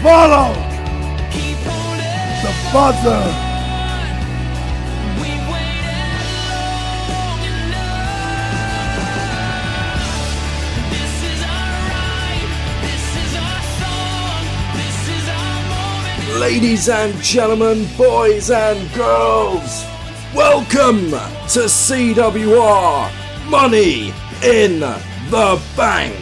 Follow the buzzer. Ladies and gentlemen, boys and girls, welcome to CWR Money in the Bank.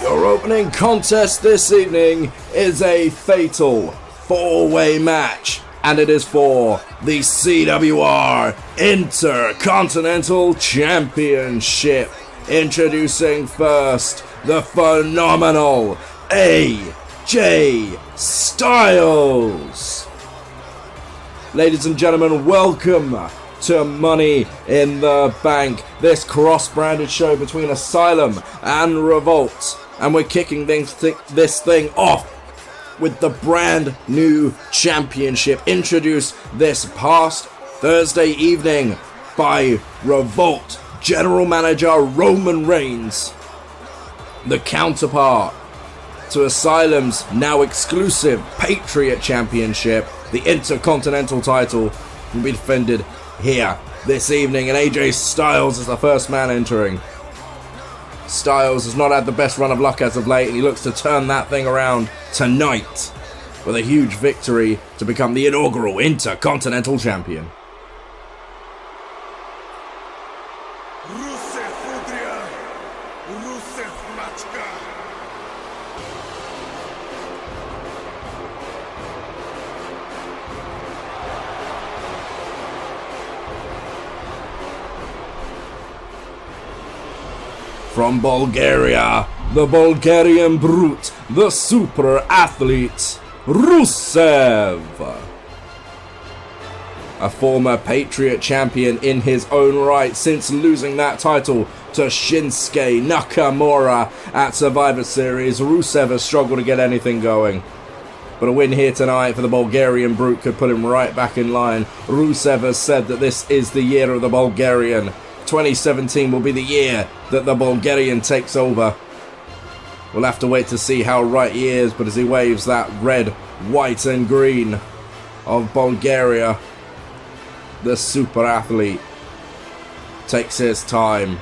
Your opening contest this evening is a fatal four-way match, and it is for the CWR Intercontinental Championship. Introducing first, the phenomenal AJ Styles. Ladies and gentlemen, welcome to Money in the Bank, this cross-branded show between Asylum and Revolt. And we're kicking this thing off with the brand new championship introduced this past Thursday evening by Revolt General Manager Roman Reigns. The counterpart to Asylum's now exclusive Patriot Championship, the Intercontinental title, will be defended here this evening, and AJ Styles is the first man entering. Styles has not had the best run of luck as of late, and he looks to turn that thing around tonight with a huge victory to become the inaugural Intercontinental Champion. From Bulgaria, the Bulgarian brute, the super athlete, Rusev. A former Patriot champion in his own right since losing that title to Shinsuke Nakamura at Survivor Series, Rusev has struggled to get anything going. But a win here tonight for the Bulgarian brute could put him right back in line. Rusev has said that this is the year of the Bulgarian. 2017 will be the year that the Bulgarian takes over. We'll have to wait to see how right he is, but as he waves that red, white and green of Bulgaria, the super athlete takes his time.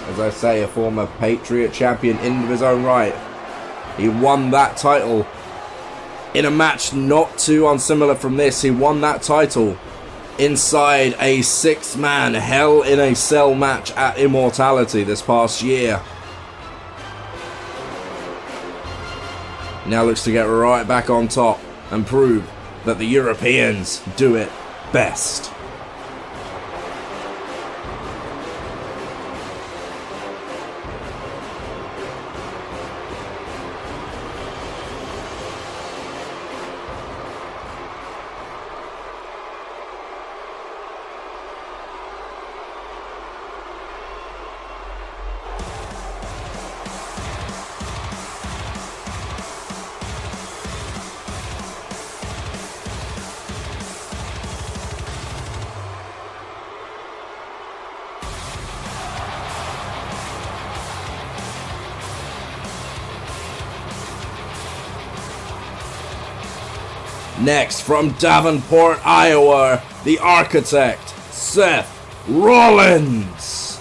As I say, a former Patriot champion in his own right. He won that title in a match not too unsimilar from this. He won that title inside a 6-man Hell in a Cell match at Immortality this past year. Now looks to get right back on top and prove that the Europeans do it best. Next, from Davenport, Iowa, the architect, Seth Rollins.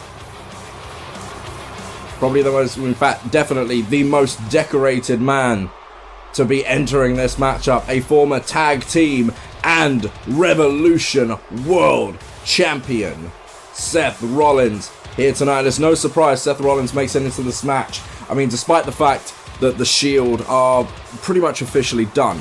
Probably the most, in fact, definitely the most decorated man to be entering this matchup. A former tag team and Revolution World Champion, Seth Rollins, here tonight. It's no surprise Seth Rollins makes it into this match. I mean, despite the fact that the Shield are pretty much officially done.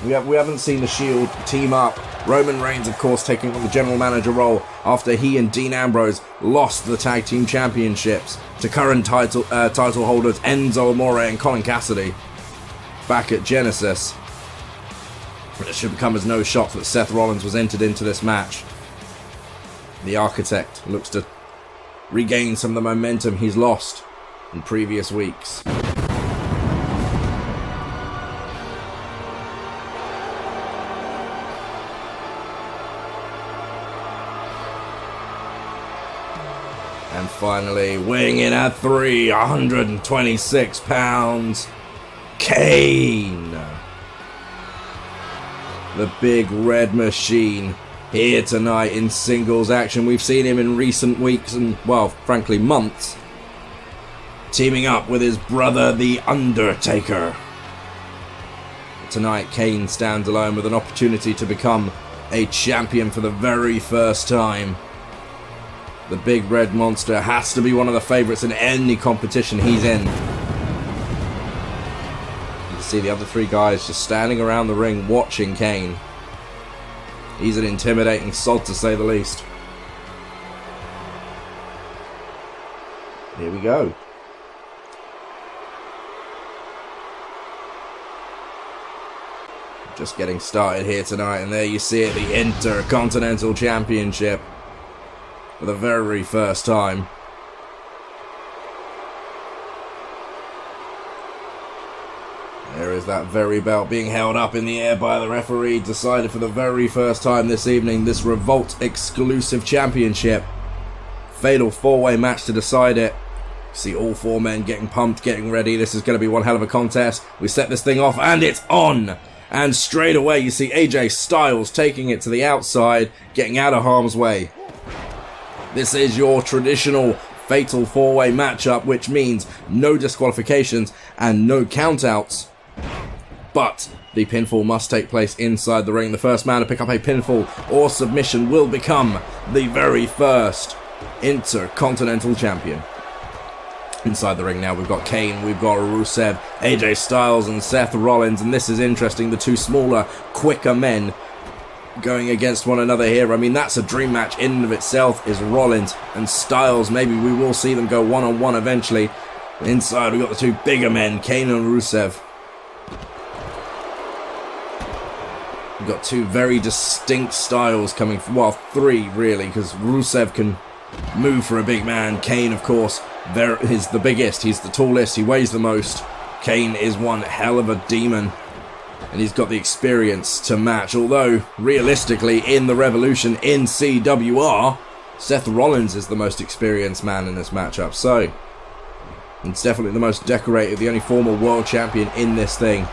We haven't seen the Shield team up. Roman Reigns, of course, taking on the general manager role after he and Dean Ambrose lost the tag team championships to current title holders Enzo Amore and Colin Cassidy back at Genesis. It should come as no shock that Seth Rollins was entered into this match. The Architect looks to regain some of the momentum he's lost in previous weeks. And finally, weighing in at 326 pounds, Kane. The big red machine here tonight in singles action. We've seen him in recent weeks and, well, frankly, months, teaming up with his brother, The Undertaker. Tonight, Kane stands alone with an opportunity to become a champion for the very first time. The big red monster has to be one of the favourites in any competition he's in. You can see the other three guys just standing around the ring watching Kane. He's an intimidating sod, to say the least. Here we go. Just getting started here tonight, and there you see it, the Intercontinental Championship. For the very first time. There is that very belt being held up in the air by the referee. Decided for the very first time this evening, this Revolt exclusive championship. Fatal four-way match to decide it. See all four men getting pumped, getting ready. This is going to be one hell of a contest. We set this thing off and it's on. And straight away you see AJ Styles taking it to the outside, getting out of harm's way. This is your traditional fatal four-way matchup, which means no disqualifications and no countouts. But the pinfall must take place inside the ring. The first man to pick up a pinfall or submission will become the very first Intercontinental Champion. Inside the ring now, we've got Kane, we've got Rusev, AJ Styles and Seth Rollins. And this is interesting, the two smaller, quicker men going against one another here. I mean, that's a dream match in and of itself, is Rollins and Styles. Maybe we will see them go one-on-one eventually. Inside, we've got the two bigger men, Kane and Rusev. We've got two very distinct styles coming from, well, three really, because Rusev can move for a big man. Kane, of course, is the biggest, he's the tallest, he weighs the most. Kane is one hell of a demon. And he's got the experience to match. Although, realistically, in the Revolution, in CWR, Seth Rollins is the most experienced man in this matchup. So, it's definitely the most decorated, the only former world champion in this thing.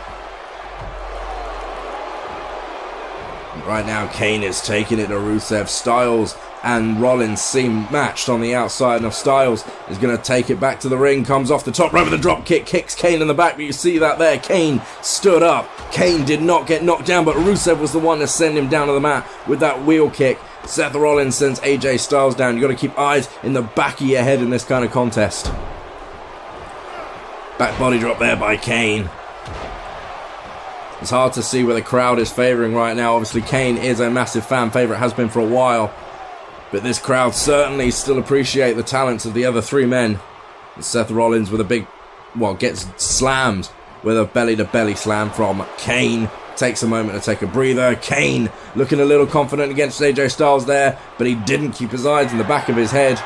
Right now, Kane is taking it to Rusev. Styles and Rollins seem matched on the outside. Now Styles is going to take it back to the ring. Comes off the top rope with a drop kick. Kicks Kane in the back. But you see that there. Kane stood up. Kane did not get knocked down. But Rusev was the one to send him down to the mat with that wheel kick. Seth Rollins sends AJ Styles down. You've got to keep eyes in the back of your head in this kind of contest. Back body drop there by Kane. It's hard to see where the crowd is favouring right now. Obviously, Kane is a massive fan favourite, has been for a while. But this crowd certainly still appreciate the talents of the other three men. Seth Rollins with a big, well, gets slammed with a belly-to-belly slam from Kane. Takes a moment to take a breather. Kane looking a little confident against AJ Styles there, but he didn't keep his eyes in the back of his head.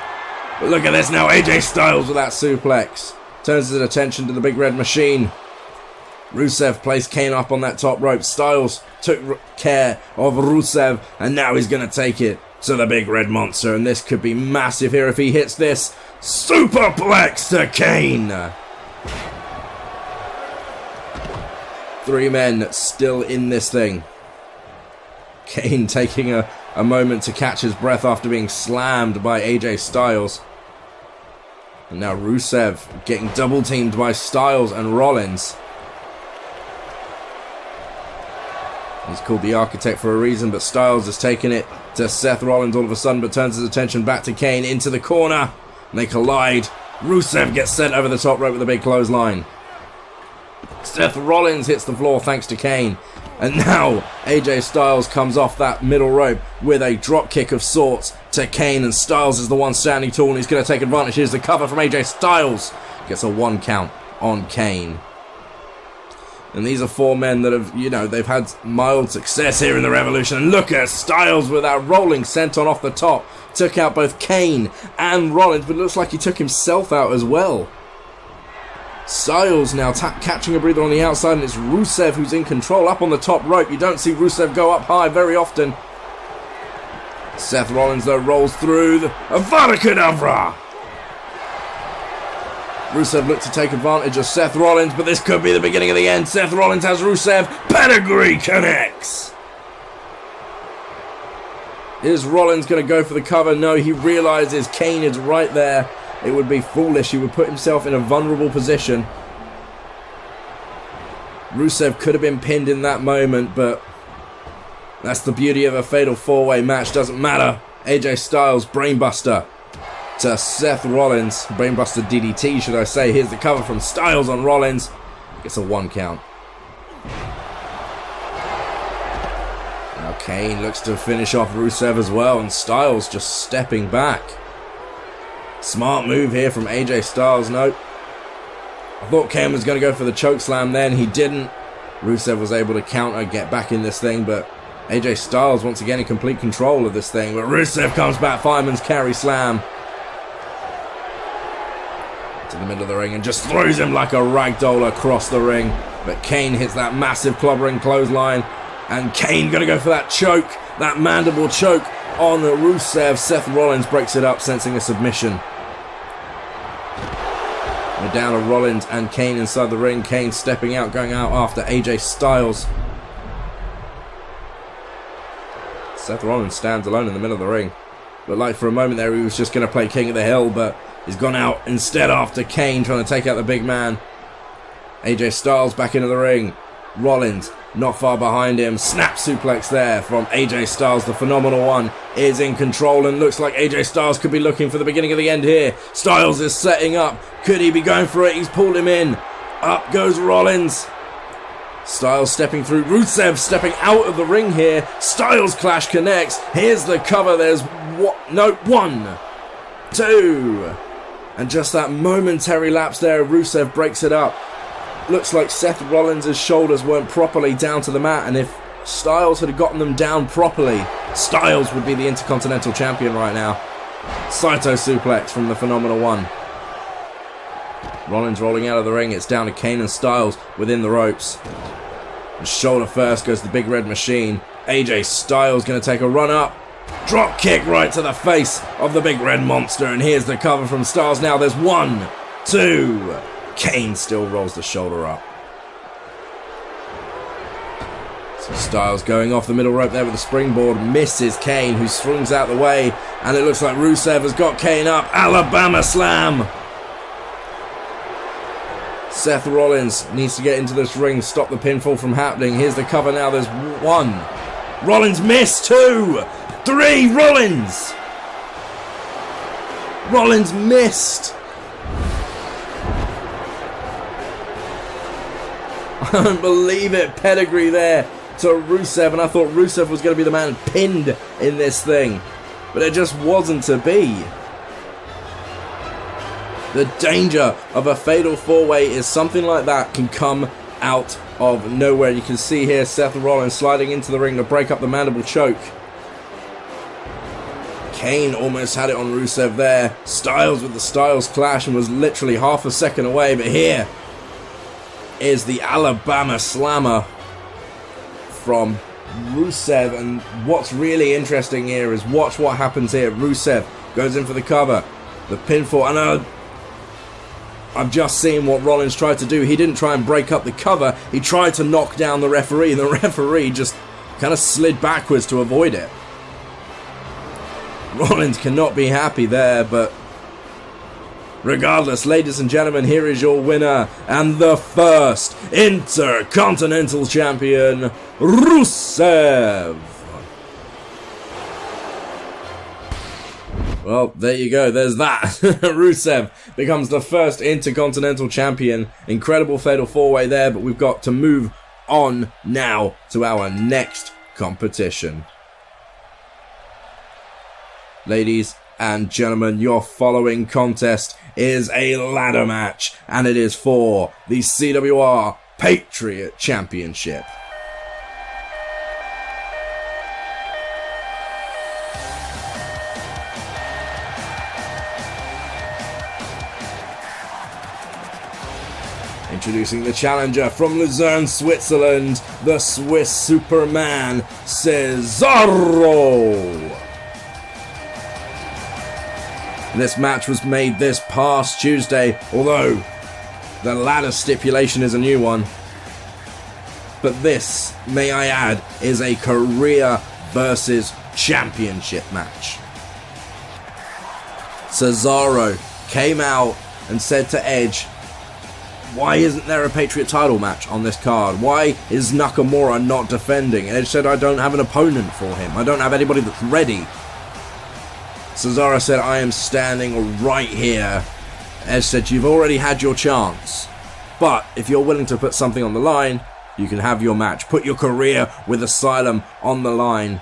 But look at this now, AJ Styles with that suplex. Turns his attention to the big red machine. Rusev placed Kane up on that top rope. Styles took care of Rusev, and now he's going to take it to the big red monster. And this could be massive here if he hits this. Superplex to Kane. Three men still in this thing. Kane taking a moment to catch his breath after being slammed by AJ Styles. And now Rusev getting double teamed by Styles and Rollins. He's called the Architect for a reason, but Styles has taken it to Seth Rollins all of a sudden, but turns his attention back to Kane into the corner. And they collide. Rusev gets sent over the top rope with a big clothesline. Seth Rollins hits the floor thanks to Kane. And now AJ Styles comes off that middle rope with a drop kick of sorts to Kane, and Styles is the one standing tall and he's going to take advantage. Here's the cover from AJ Styles. Gets a 1 count on Kane. And these are 4 men that have, they've had mild success here in the Revolution. And look at Styles with that rolling senton off the top. Took out both Kane and Rollins, but it looks like he took himself out as well. Styles now catching a breather on the outside, and it's Rusev who's in control up on the top rope. You don't see Rusev go up high very often. Seth Rollins though rolls through the Avada Kedavra. Rusev looked to take advantage of Seth Rollins, but this could be the beginning of the end. Seth Rollins has Rusev. Pedigree connects. Is Rollins going to go for the cover? No, he realizes Kane is right there. It would be foolish. He would put himself in a vulnerable position. Rusev could have been pinned in that moment, but that's the beauty of a fatal 4-way match. Doesn't matter. AJ Styles, brainbuster to Seth Rollins. Brainbuster DDT, should I say. Here's the cover from Styles on Rollins. Gets a 1 count. Now Kane looks to finish off Rusev as well, and Styles just stepping back. Smart move here from AJ Styles. Nope. I thought Kane was going to go for the chokeslam then. He didn't. Rusev was able to counter, get back in this thing, but AJ Styles once again in complete control of this thing. But Rusev comes back, fireman's carry slam to the middle of the ring and just throws him like a ragdoll across the ring. But Kane hits that massive clobbering clothesline, and Kane going to go for that choke, that mandible choke on Rusev. Seth Rollins breaks it up, sensing a submission. We're down to Rollins and Kane inside the ring. Kane stepping out, going out after AJ Styles. Seth Rollins stands alone in the middle of the ring. Looked like for a moment there he was just going to play King of the Hill, but he's gone out instead after Kane trying to take out the big man. AJ Styles back into the ring. Rollins not far behind him. Snap suplex there from AJ Styles. The phenomenal one is in control, and looks like AJ Styles could be looking for the beginning of the end here. Styles is setting up. Could he be going for it? He's pulled him in. Up goes Rollins. Styles stepping through. Rusev stepping out of the ring here. Styles clash connects. Here's the cover. There's 1, 2. And just that momentary lapse there, Rusev breaks it up. Looks like Seth Rollins' shoulders weren't properly down to the mat, and if Styles had gotten them down properly, Styles would be the Intercontinental Champion right now. Saito suplex from the Phenomenal One. Rollins rolling out of the ring. It's down to Kane and Styles within the ropes. And shoulder first goes the Big Red Machine. AJ Styles going to take a run up. Drop kick right to the face of the Big Red Monster, and here's the cover from Styles. Now there's 1, 2... Kane still rolls the shoulder up. So Styles going off the middle rope there with the springboard. Misses Kane, who swings out the way. And it looks like Rusev has got Kane up. Alabama slam. Seth Rollins needs to get into this ring, stop the pinfall from happening. Here's the cover now. There's 1. Rollins missed. 2, 3. Rollins. Rollins missed. I don't believe it. Pedigree there to Rusev, and I thought Rusev was going to be the man pinned in this thing, but it just wasn't to be. The danger of a fatal 4-way is something like that can come out of nowhere. You can see here Seth Rollins sliding into the ring to break up the mandible choke. Kane almost had it on Rusev there. Styles with the Styles clash and was literally half a second away, but here is the Alabama Slammer from Rusev, and what's really interesting here is watch what happens here. Rusev goes in for the cover, the pinfall, and I've just seen what Rollins tried to do. He didn't try and break up the cover, he tried to knock down the referee, and the referee just kind of slid backwards to avoid it. Rollins cannot be happy there, but regardless, ladies and gentlemen, here is your winner and the first Intercontinental Champion, Rusev. Well, there you go. There's that. Rusev becomes the first Intercontinental Champion. Incredible fatal 4-way there, but we've got to move on now to our next competition. Ladies and gentlemen, your following contest is a ladder match, and it is for the CWR Patriot Championship. Introducing the challenger from Lucerne, Switzerland, the Swiss Superman, Cesaro. This match was made this past Tuesday, although the ladder stipulation is a new one. But this, may I add, is a career versus championship match. Cesaro came out and said to Edge, why isn't there a Patriot title match on this card? Why is Nakamura not defending? And Edge said, I don't have an opponent for him. I don't have anybody that's ready. Cesaro said, I am standing right here. Edge said, you've already had your chance. But if you're willing to put something on the line, you can have your match. Put your career with Asylum on the line,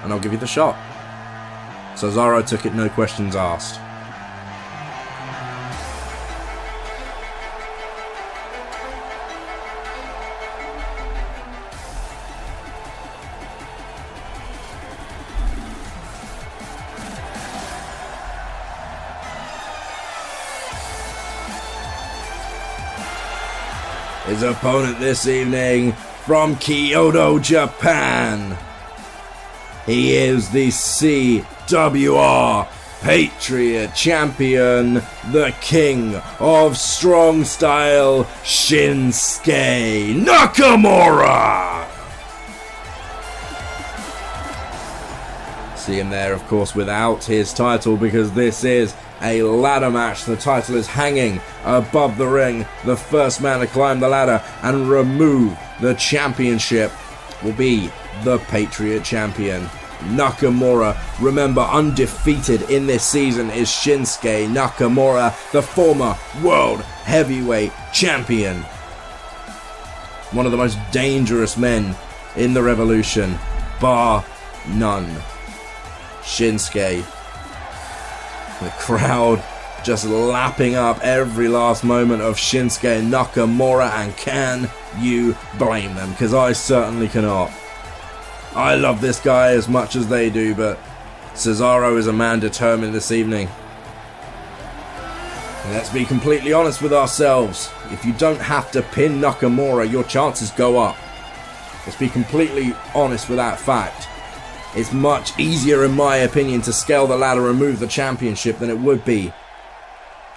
and I'll give you the shot. Cesaro took it, no questions asked. His opponent this evening from Kyoto, Japan. He is the CWR Patriot Champion, the King of Strong Style, Shinsuke Nakamura. See him there, of course, without his title, because this is a ladder match. The title is hanging above the ring. The first man to climb the ladder and remove the championship will be the Patriot Champion, Nakamura. Remember, undefeated in this season is Shinsuke Nakamura, the former World Heavyweight Champion. One of the most dangerous men in the Revolution, bar none. Shinsuke. The crowd just lapping up every last moment of Shinsuke Nakamura, and can you blame them? Because I certainly cannot. I love this guy as much as they do, but Cesaro is a man determined this evening. And let's be completely honest with ourselves. If you don't have to pin Nakamura, your chances go up. Let's be completely honest with that fact. It's much easier, in my opinion, to scale the ladder and move the championship than it would be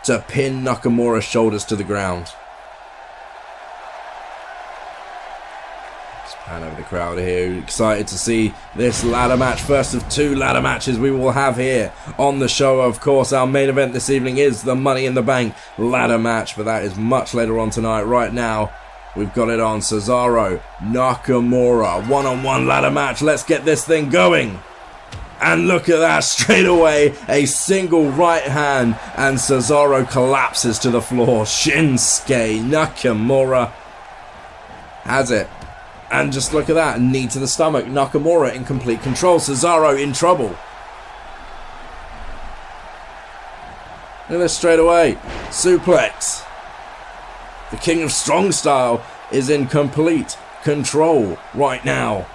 to pin Nakamura's shoulders to the ground. Just pan over the crowd here, excited to see this ladder match. First of two ladder matches we will have here on the show. Of course, our main event this evening is the Money in the Bank ladder match, but that is much later on tonight. Right now, we've got it on Cesaro Nakamura, one-on-one ladder match. Let's get this thing going. And look at that, straight away, a single right hand, and Cesaro collapses to the floor. Shinsuke Nakamura has it. And just look at that, knee to the stomach. Nakamura in complete control. Cesaro in trouble. Look at this straight away. Suplex. The King of Strong Style is in complete control right now.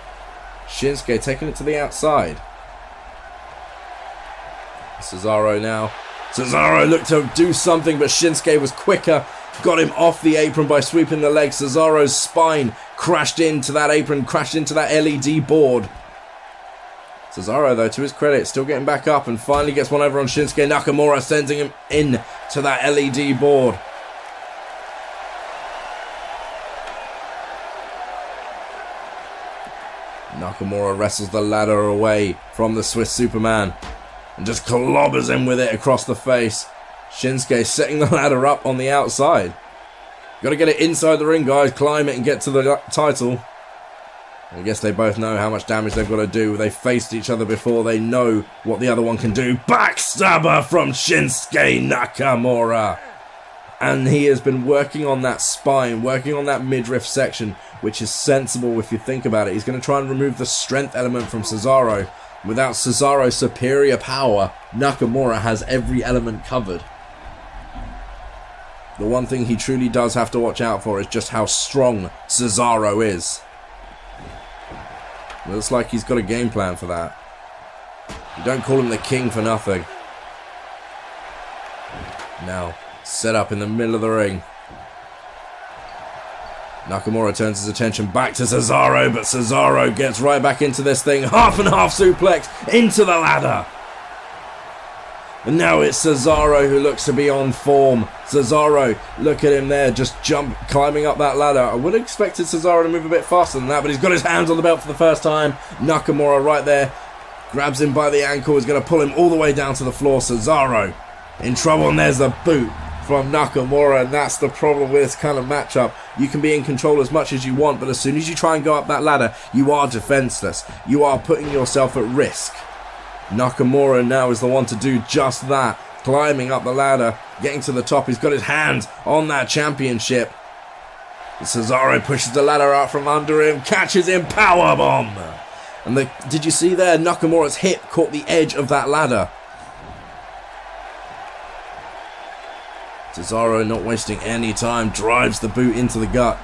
Shinsuke taking it to the outside. Cesaro now. Cesaro looked to do something, but Shinsuke was quicker. Got him off the apron by sweeping the leg. Cesaro's spine crashed into that apron, crashed into that LED board. Cesaro, though, to his credit, still getting back up and finally gets one over on Shinsuke Nakamura, sending him in to that LED board. Nakamura wrestles the ladder away from the Swiss Superman and just clobbers him with it across the face. Shinsuke setting the ladder up on the outside. Got to get it inside the ring, guys. Climb it and get to the title. I guess they both know how much damage they've got to do. They faced each other before. They know what the other one can do. Backstabber from Shinsuke Nakamura. And he has been working on that spine, working on that midriff section, which is sensible if you think about it. He's going to try and remove the strength element from Cesaro. Without Cesaro's superior power, Nakamura has every element covered. The one thing he truly does have to watch out for is just how strong Cesaro is. Looks like he's got a game plan for that. You don't call him the king for nothing. Now, set up in the middle of the ring. Nakamura turns his attention back to Cesaro, but Cesaro gets right back into this thing. Half and half suplex into the ladder. And now it's Cesaro who looks to be on form. Cesaro, look at him there, just climbing up that ladder. I would have expected Cesaro to move a bit faster than that, but he's got his hands on the belt for the first time. Nakamura right there, grabs him by the ankle, is going to pull him all the way down to the floor. Cesaro in trouble, and there's the boot from Nakamura, and that's the problem with this kind of matchup. You can be in control as much as you want, but as soon as you try and go up that ladder, you are defenseless. You are putting yourself at risk. Nakamura now is the one to do just that. Climbing up the ladder, getting to the top. He's got his hands on that championship. Cesaro pushes the ladder out from under him, catches him, powerbomb. And did you see there? Nakamura's hip caught the edge of that ladder. Cesaro, not wasting any time, drives the boot into the gut.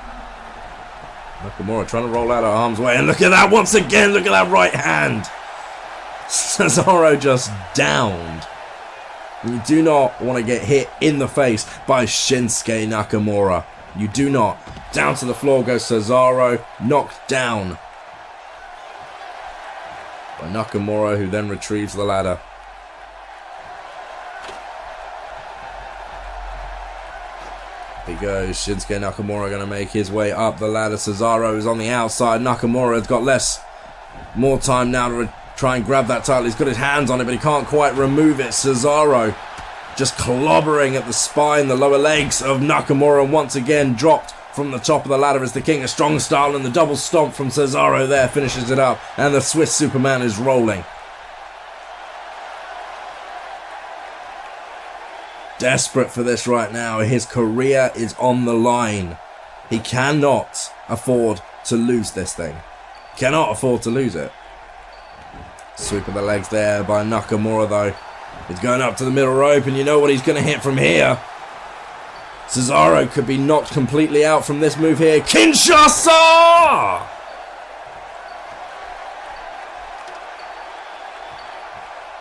Nakamura trying to roll out of harm's way, and look at that once again. Look at that right hand. Cesaro just downed. You do not want to get hit in the face by Shinsuke Nakamura. You do not. Down to the floor goes Cesaro, knocked down by Nakamura, who then retrieves the ladder. Here goes Shinsuke Nakamura, going to make his way up the ladder. Cesaro is on the outside. Nakamura has got more time now to try and grab that title. He's got his hands on it, but he can't quite remove it. Cesaro just clobbering at the spine, the lower legs of Nakamura, and once again dropped from the top of the ladder as the King of Strong Style, and the double stomp from Cesaro there finishes it up, and the Swiss Superman is rolling. Desperate for this right now. His career is on the line. He cannot afford to lose this thing. Cannot afford to lose it. Sweep of the legs there by Nakamura though. He's going up to the middle rope, and you know what he's going to hit from here. Cesaro could be knocked completely out from this move here. Kinshasa!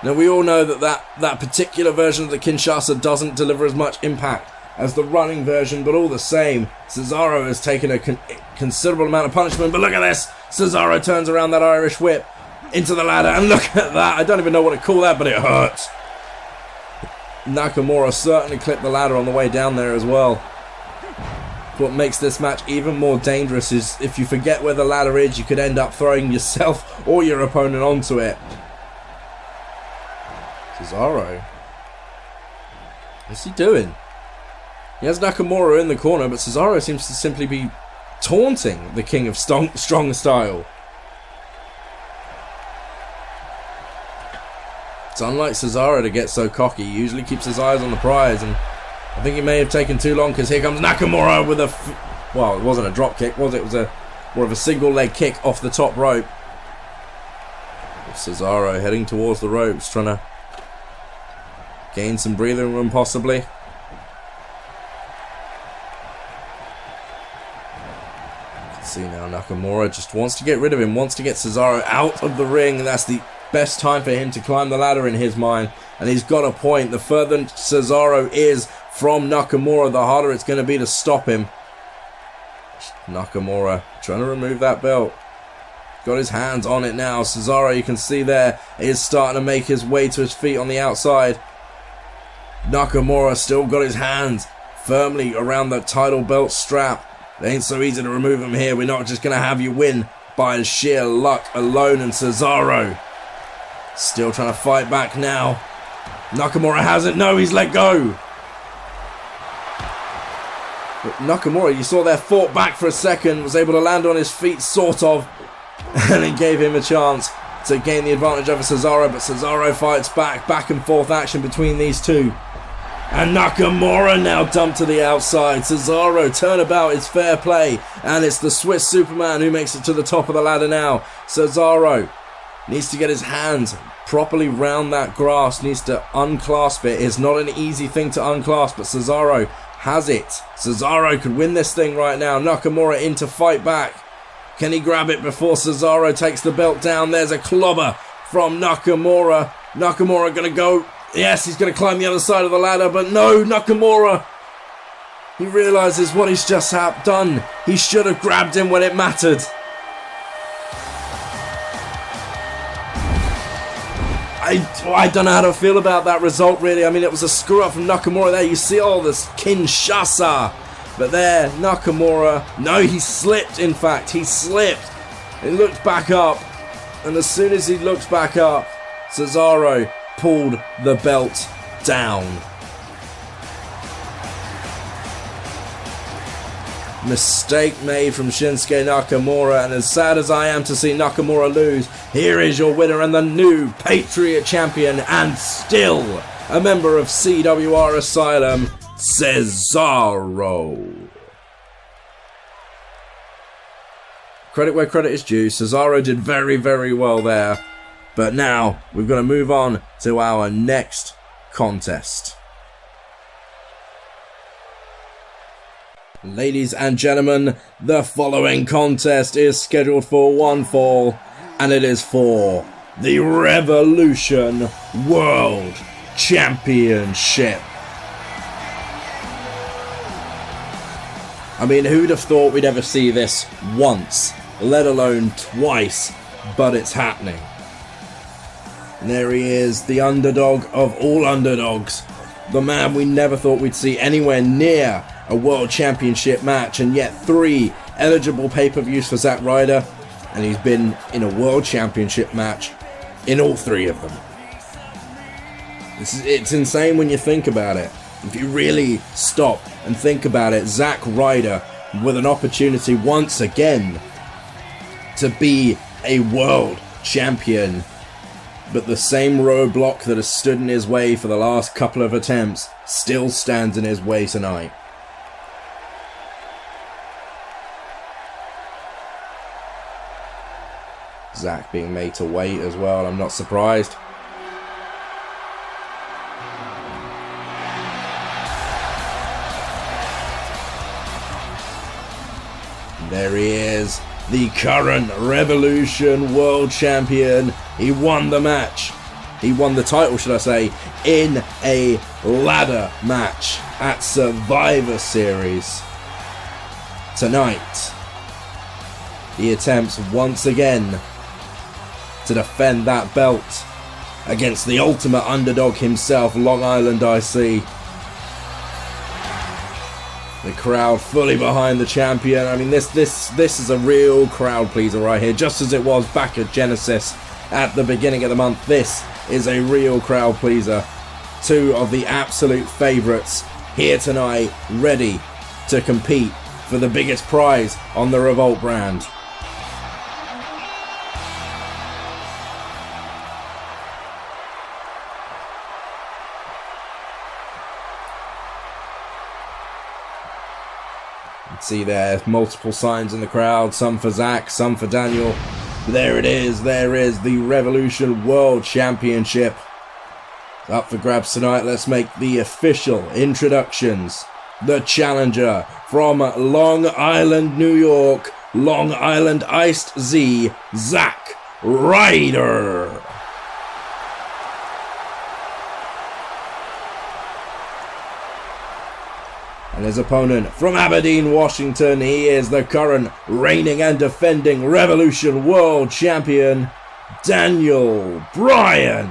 Now we all know that particular version of the Kinshasa doesn't deliver as much impact as the running version, but all the same, Cesaro has taken a considerable amount of punishment. But look at this. Cesaro turns around that Irish whip into the ladder, and look at that. I don't even know what to call that, but it hurts. Nakamura certainly clipped the ladder on the way down there as well. What makes this match even more dangerous is if you forget where the ladder is, you could end up throwing yourself or your opponent onto it. Cesaro, what's he doing? He has Nakamura in the corner, but Cesaro seems to simply be taunting the King of Strong Style. It's unlike Cesaro to get so cocky. He usually keeps his eyes on the prize, and I think he may have taken too long, because here comes Nakamura with well, it wasn't a drop kick, was it? It was more of a single leg kick off the top rope. Cesaro heading towards the ropes, trying to gain some breathing room possibly. You can see now Nakamura just wants to get rid of him, wants to get Cesaro out of the ring, and that's the best time for him to climb the ladder in his mind. And he's got a point. The further Cesaro is from Nakamura, the harder it's going to be to stop him. Nakamura trying to remove that belt. Got his hands on it now. Cesaro, you can see there, is starting to make his way to his feet on the outside. Nakamura still got his hands firmly around the title belt strap. It ain't so easy to remove him here. We're not just going to have you win by sheer luck alone. And Cesaro still trying to fight back now. Nakamura has it. No, he's let go. But Nakamura, you saw there, fought back for a second, was able to land on his feet, sort of. and it gave him a chance to gain the advantage over Cesaro, but Cesaro fights back and forth action between these two. And Nakamura now dumped to the outside. Cesaro, turnabout is fair play, and it's the Swiss Superman who makes it to the top of the ladder now. Cesaro needs to get his hands properly round that grass, needs to unclasp it. It's not an easy thing to unclasp, but Cesaro has it. Cesaro could win this thing right now. Nakamura in to fight back. Can he grab it before Cesaro takes the belt down? There's a clobber from Nakamura. Nakamura going to go. Yes, he's going to climb the other side of the ladder, but no, Nakamura. He realizes what he's just done. He should have grabbed him when it mattered. I don't know how to feel about that result, really. I mean, it was a screw up from Nakamura there. You see all this Kinshasa. But there, Nakamura, no, he slipped, in fact. He slipped. He looked back up. And as soon as he looked back up, Cesaro pulled the belt down. Mistake made from Shinsuke Nakamura, and as sad as I am to see Nakamura lose, here is your winner and the new Patriot Champion, and still a member of CWR Asylum, Cesaro. Credit where credit is due. Cesaro did very, very well there. But now we've got to move on to our next contest. Ladies and gentlemen, the following contest is scheduled for one fall, and it is for the Revolution World Championship. I mean, who'd have thought we'd ever see this once, let alone twice, but it's happening. And there he is, the underdog of all underdogs, the man we never thought we'd see anywhere near a World Championship match, and yet 3 eligible pay-per-views for Zack Ryder, and he's been in a World Championship match in all 3 of them. It's insane when you think about it. If you really stop and think about it, Zack Ryder with an opportunity once again to be a world champion, but the same roadblock that has stood in his way for the last couple of attempts still stands in his way tonight. Zack being made to wait as well, I'm not surprised. There he is, the current Revolution World Champion. He won the match. He won the title, should I say, in a ladder match at Survivor Series. Tonight, he attempts once again to defend that belt against the ultimate underdog himself, Long Island IC. The crowd fully behind the champion. I mean, this is a real crowd pleaser right here, just as it was back at Genesis at the beginning of the month. This is a real crowd pleaser. 2 of the absolute favourites here tonight, ready to compete for the biggest prize on the Revolt brand. See there, multiple signs in the crowd, some for Zack, some for Daniel. There it is, there is the Revolution World Championship. Up for grabs tonight. Let's make the official introductions. The challenger from Long Island, New York, Long Island Iced Z, Zack Ryder. And his opponent from Aberdeen, Washington, he is the current reigning and defending Revolution World Champion, Daniel Bryan.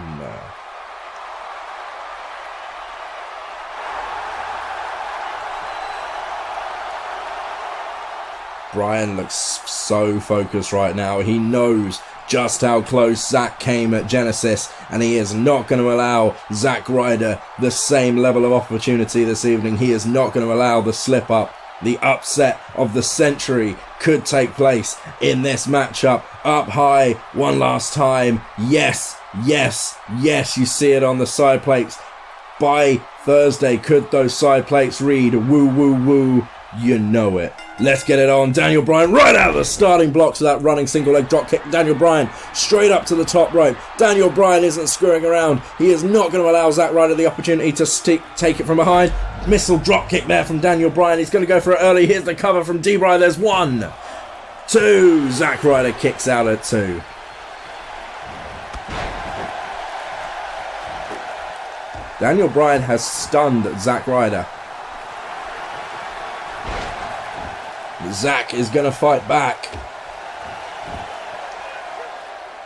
Bryan looks so focused right now. He knows just how close Zack came at Genesis, and he is not going to allow Zack Ryder the same level of opportunity this evening. He is not going to allow the slip up the upset of the century could take place in this matchup. Up high one last time. Yes, yes, yes, you see it on the side plates. By Thursday, could those side plates read woo, woo, woo? You know it. Let's get it on. Daniel Bryan right out of the starting blocks of that running single leg drop kick. Daniel Bryan straight up to the top rope. Daniel Bryan isn't screwing around. He is not going to allow Zack Ryder the opportunity to take it from behind. Missile drop kick there from Daniel Bryan. He's going to go for it early. Here's the cover from D-Bry. There's 1, 2. Zack Ryder kicks out at 2. Daniel Bryan has stunned Zack Ryder. Zack is going to fight back.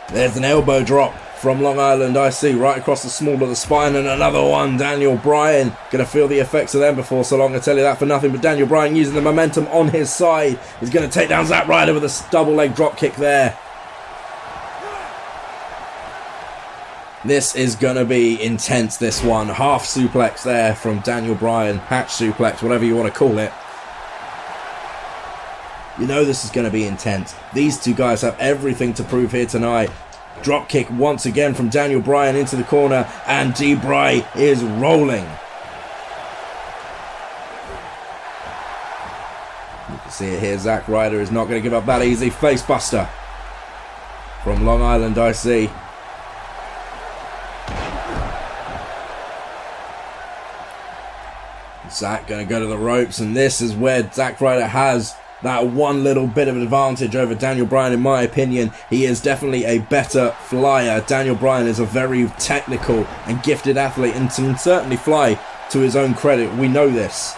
There's an elbow drop from Long Island IC right across the small of the spine, and another one. Daniel Bryan going to feel the effects of them before so long. I tell you that for nothing, but Daniel Bryan using the momentum on his side is going to take down Zack Ryder with a double leg drop kick there. This is going to be intense, this one. Half suplex there from Daniel Bryan. Hatch suplex, whatever you want to call it. You know this is going to be intense. These two guys have everything to prove here tonight. Drop kick once again from Daniel Bryan into the corner, and D-Bry is rolling. You can see it here. Zack Ryder is not going to give up that easy. Facebuster from Long Island IC. Zack going to go to the ropes, and this is where Zack Ryder has that one little bit of an advantage over Daniel Bryan, in my opinion. He is definitely a better flyer. Daniel Bryan is a very technical and gifted athlete and can certainly fly to his own credit. We know this.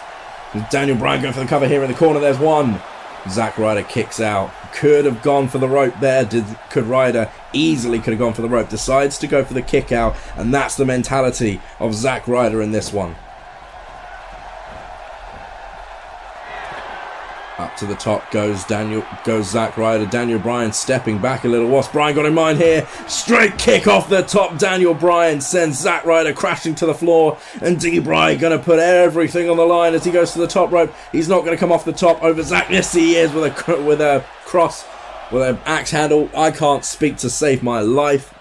Daniel Bryan going for the cover here in the corner. There's 1. Zack Ryder kicks out. Could have gone for the rope there. Could Ryder easily could have gone for the rope. Decides to go for the kick out, and that's the mentality of Zack Ryder in this one. Up to the top goes Zack Ryder. Daniel Bryan stepping back a little. What's Bryan got in mind here? Straight kick off the top. Daniel Bryan sends Zack Ryder crashing to the floor, and D-Bry going to put everything on the line as he goes to the top rope. He's not going to come off the top over Zack. Yes, he is, with a cross, with an axe handle. I can't speak to save my life.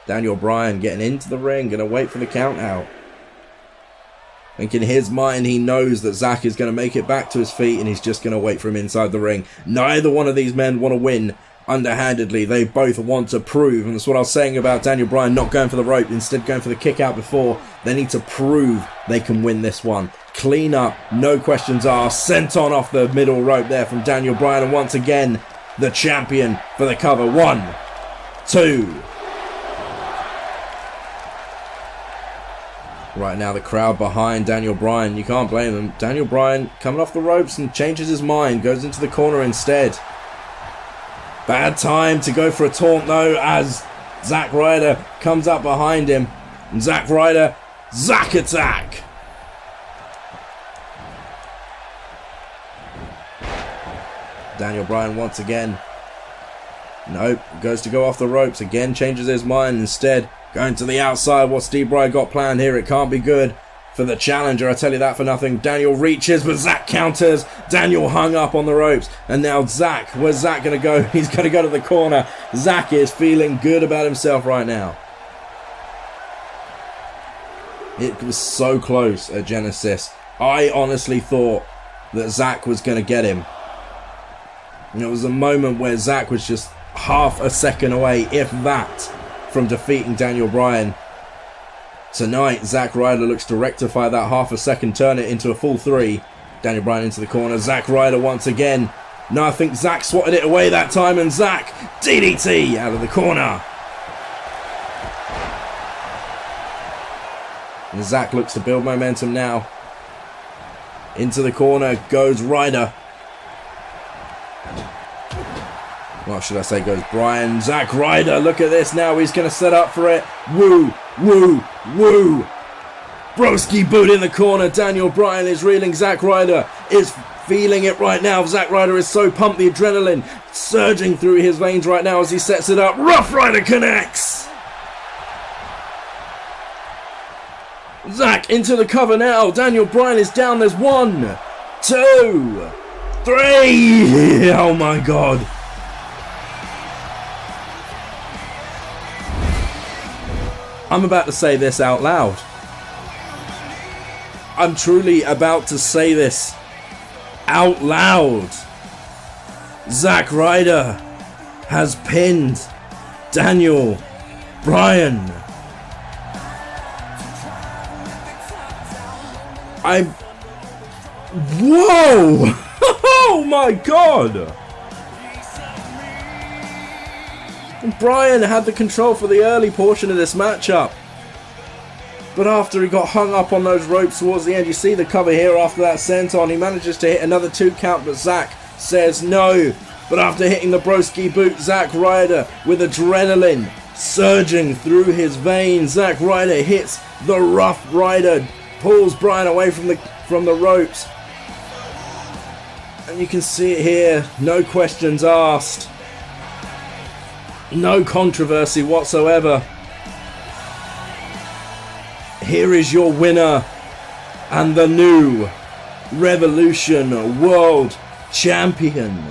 Daniel Bryan getting into the ring, going to wait for the count out. I think in his mind, he knows that Zack is going to make it back to his feet, and he's just going to wait for him inside the ring. Neither one of these men want to win underhandedly. They both want to prove, and that's what I was saying about Daniel Bryan not going for the rope, instead going for the kick out before. They need to prove they can win this one. Clean up, no questions asked. Sent on off the middle rope there from Daniel Bryan, and once again, the champion for the cover. 1, 2. Right now, the crowd behind Daniel Bryan. You can't blame them. Daniel Bryan coming off the ropes and changes his mind. Goes into the corner instead. Bad time to go for a taunt, though, as Zack Ryder comes up behind him. And Zack Ryder, Zack attack! Daniel Bryan once again. Nope, goes to go off the ropes. Again, changes his mind instead. Going to the outside. What's D-Bry got planned here? It can't be good for the challenger. I tell you that for nothing. Daniel reaches, but Zack counters. Daniel hung up on the ropes. And now Zack. Where's Zack going to go? He's going to go to the corner. Zack is feeling good about himself right now. It was so close at Genesis. I honestly thought that Zack was going to get him. And it was a moment where Zack was just half a second away, if that, from defeating Daniel Bryan. Tonight, Zack Ryder looks to rectify that half a second, turn it into a full 3. Daniel Bryan into the corner. Zack Ryder once again. No, I think Zack swatted it away that time, and Zack, DDT out of the corner. And Zack looks to build momentum now. Into the corner goes Ryder. What should I say goes Bryan. Zack Ryder, look at this now. He's going to set up for it. Woo, woo, woo. Broski boot in the corner. Daniel Bryan is reeling. Zack Ryder is feeling it right now. Zack Ryder is so pumped. The adrenaline surging through his veins right now as he sets it up. Rough Ryder connects. Zack into the cover now. Daniel Bryan is down. There's 1, 2, 3. Oh my god. I'm about to say this out loud. I'm truly about to say this out loud. Zack Ryder has pinned Daniel Bryan. Whoa! Oh my god! Bryan had the control for the early portion of this matchup. But after he got hung up on those ropes towards the end, you see the cover here after that senton. He manages to hit another 2 count, but Zack says no. But after hitting the broski boot, Zack Ryder, with adrenaline surging through his veins, Zack Ryder hits the Rough Rider, pulls Bryan away from the ropes. And you can see it here, no questions asked. No controversy whatsoever. Here is your winner and the new Revolution World Champion,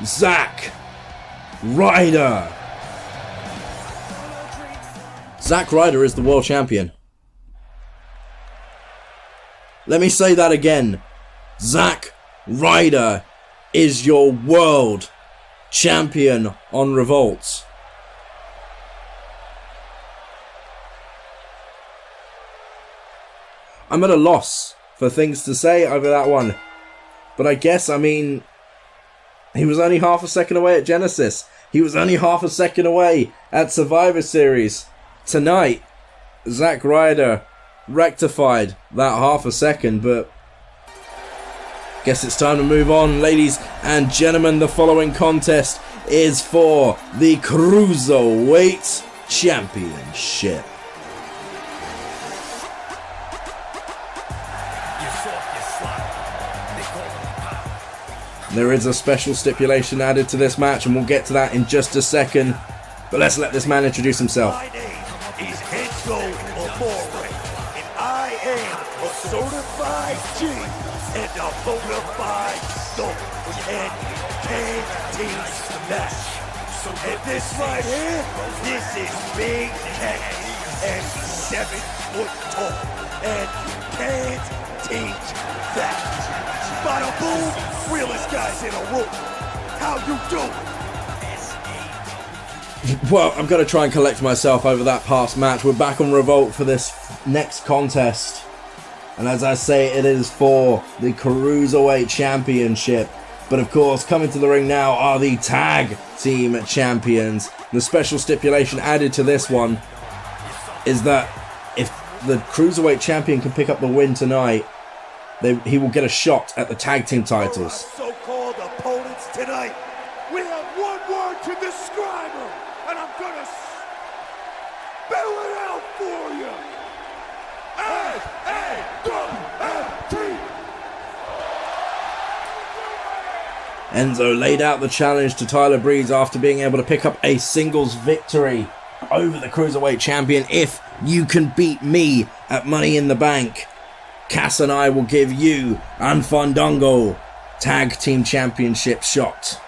Zack Ryder. Zack Ryder is the World Champion. Let me say that again. Zack Ryder is your World Champion on Revolt. I'm at a loss for things to say over that one. But I guess, I mean, he was only half a second away at Genesis. He was only half a second away at Survivor Series. Tonight, Zack Ryder rectified that half a second, but guess it's time to move on. Ladies and gentlemen, the following contest is for the Cruiserweight Championship. There is a special stipulation added to this match, and we'll get to that in just a second. But let's let this man introduce himself. My name is Enzo Amore, and I am a certified G and a bona fide soul, and can't teach that. And this right here, this is Big Cat, and 7 foot tall, and can't teach that. Bada boom, realest guys in a room. How you doing? Well, I'm going to try and collect myself over that past match. We're back on Revolt for this next contest. And as I say, it is for the Cruiserweight Championship. But of course, coming to the ring now are the Tag Team Champions. The special stipulation added to this one is that if the Cruiserweight Champion can pick up the win tonight, he will get a shot at the Tag Team titles. So-called opponents tonight, we have one word to describe them, and I'm gonna spell it out for you. S-A-W-F-T. Enzo laid out the challenge to Tyler Breeze after being able to pick up a singles victory over the Cruiserweight Champion. If you can beat me at Money in the Bank, Cass and I will give you and Fandango Tag Team Championship shot.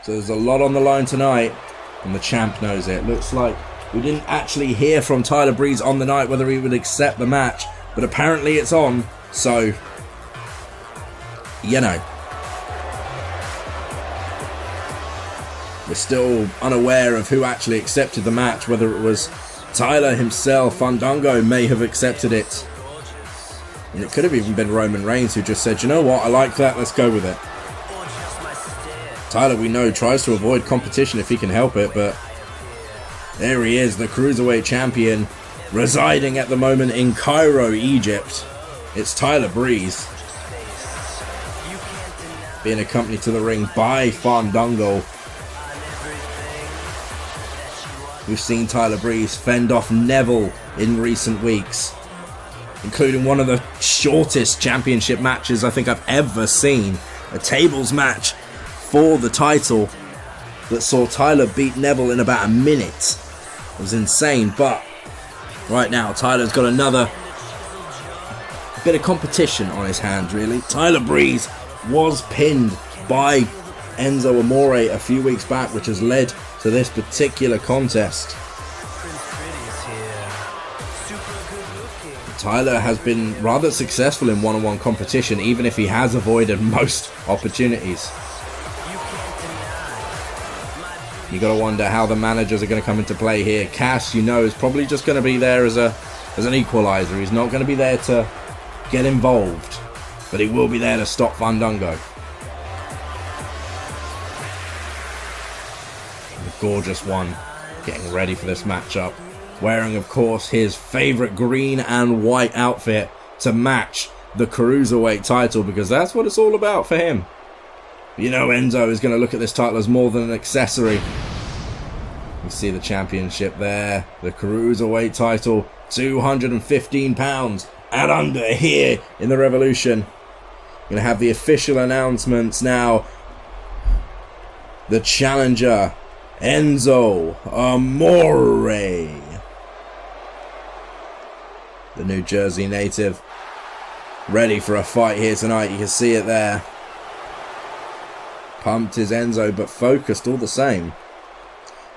So there's a lot on the line tonight, and the champ knows it. Looks like we didn't actually hear from Tyler Breeze on the night whether he would accept the match, but apparently it's on, so you know. We're still unaware of who actually accepted the match, whether it was Tyler himself. Fandango may have accepted it. And it could have even been Roman Reigns who just said, you know what, I like that, let's go with it. Tyler, we know, tries to avoid competition if he can help it, but there he is, the Cruiserweight Champion, residing at the moment in Cairo, Egypt. It's Tyler Breeze, being accompanied to the ring by Fandango. We've seen Tyler Breeze fend off Neville in recent weeks, including one of the shortest championship matches I think I've ever seen. A tables match for the title that saw Tyler beat Neville in about a minute. It was insane, but Right now, Tyler's got another bit of competition on his hands, really. Tyler Breeze was pinned by Enzo Amore a few weeks back, which has led to this particular contest. Tyler has been rather successful in one-on-one competition, even if he has avoided most opportunities. You gotta wonder how the managers are going to come into play here. Cass, you know, is probably just going to be there as an equalizer. He's not going to be there to get involved, but he will be there to stop Fandango. The gorgeous one getting ready for this matchup, wearing, of course, his favorite green and white outfit to match the Cruiserweight title, because that's what it's all about for him. You know, Enzo is going to look at this title as more than an accessory. You see the championship there, the Cruiserweight title, 215 pounds and under here in the Revolution. Going to have the official announcements now. The challenger, Enzo Amore, the New Jersey native, ready for a fight here tonight. You can see it there. Pumped is Enzo, but focused all the same.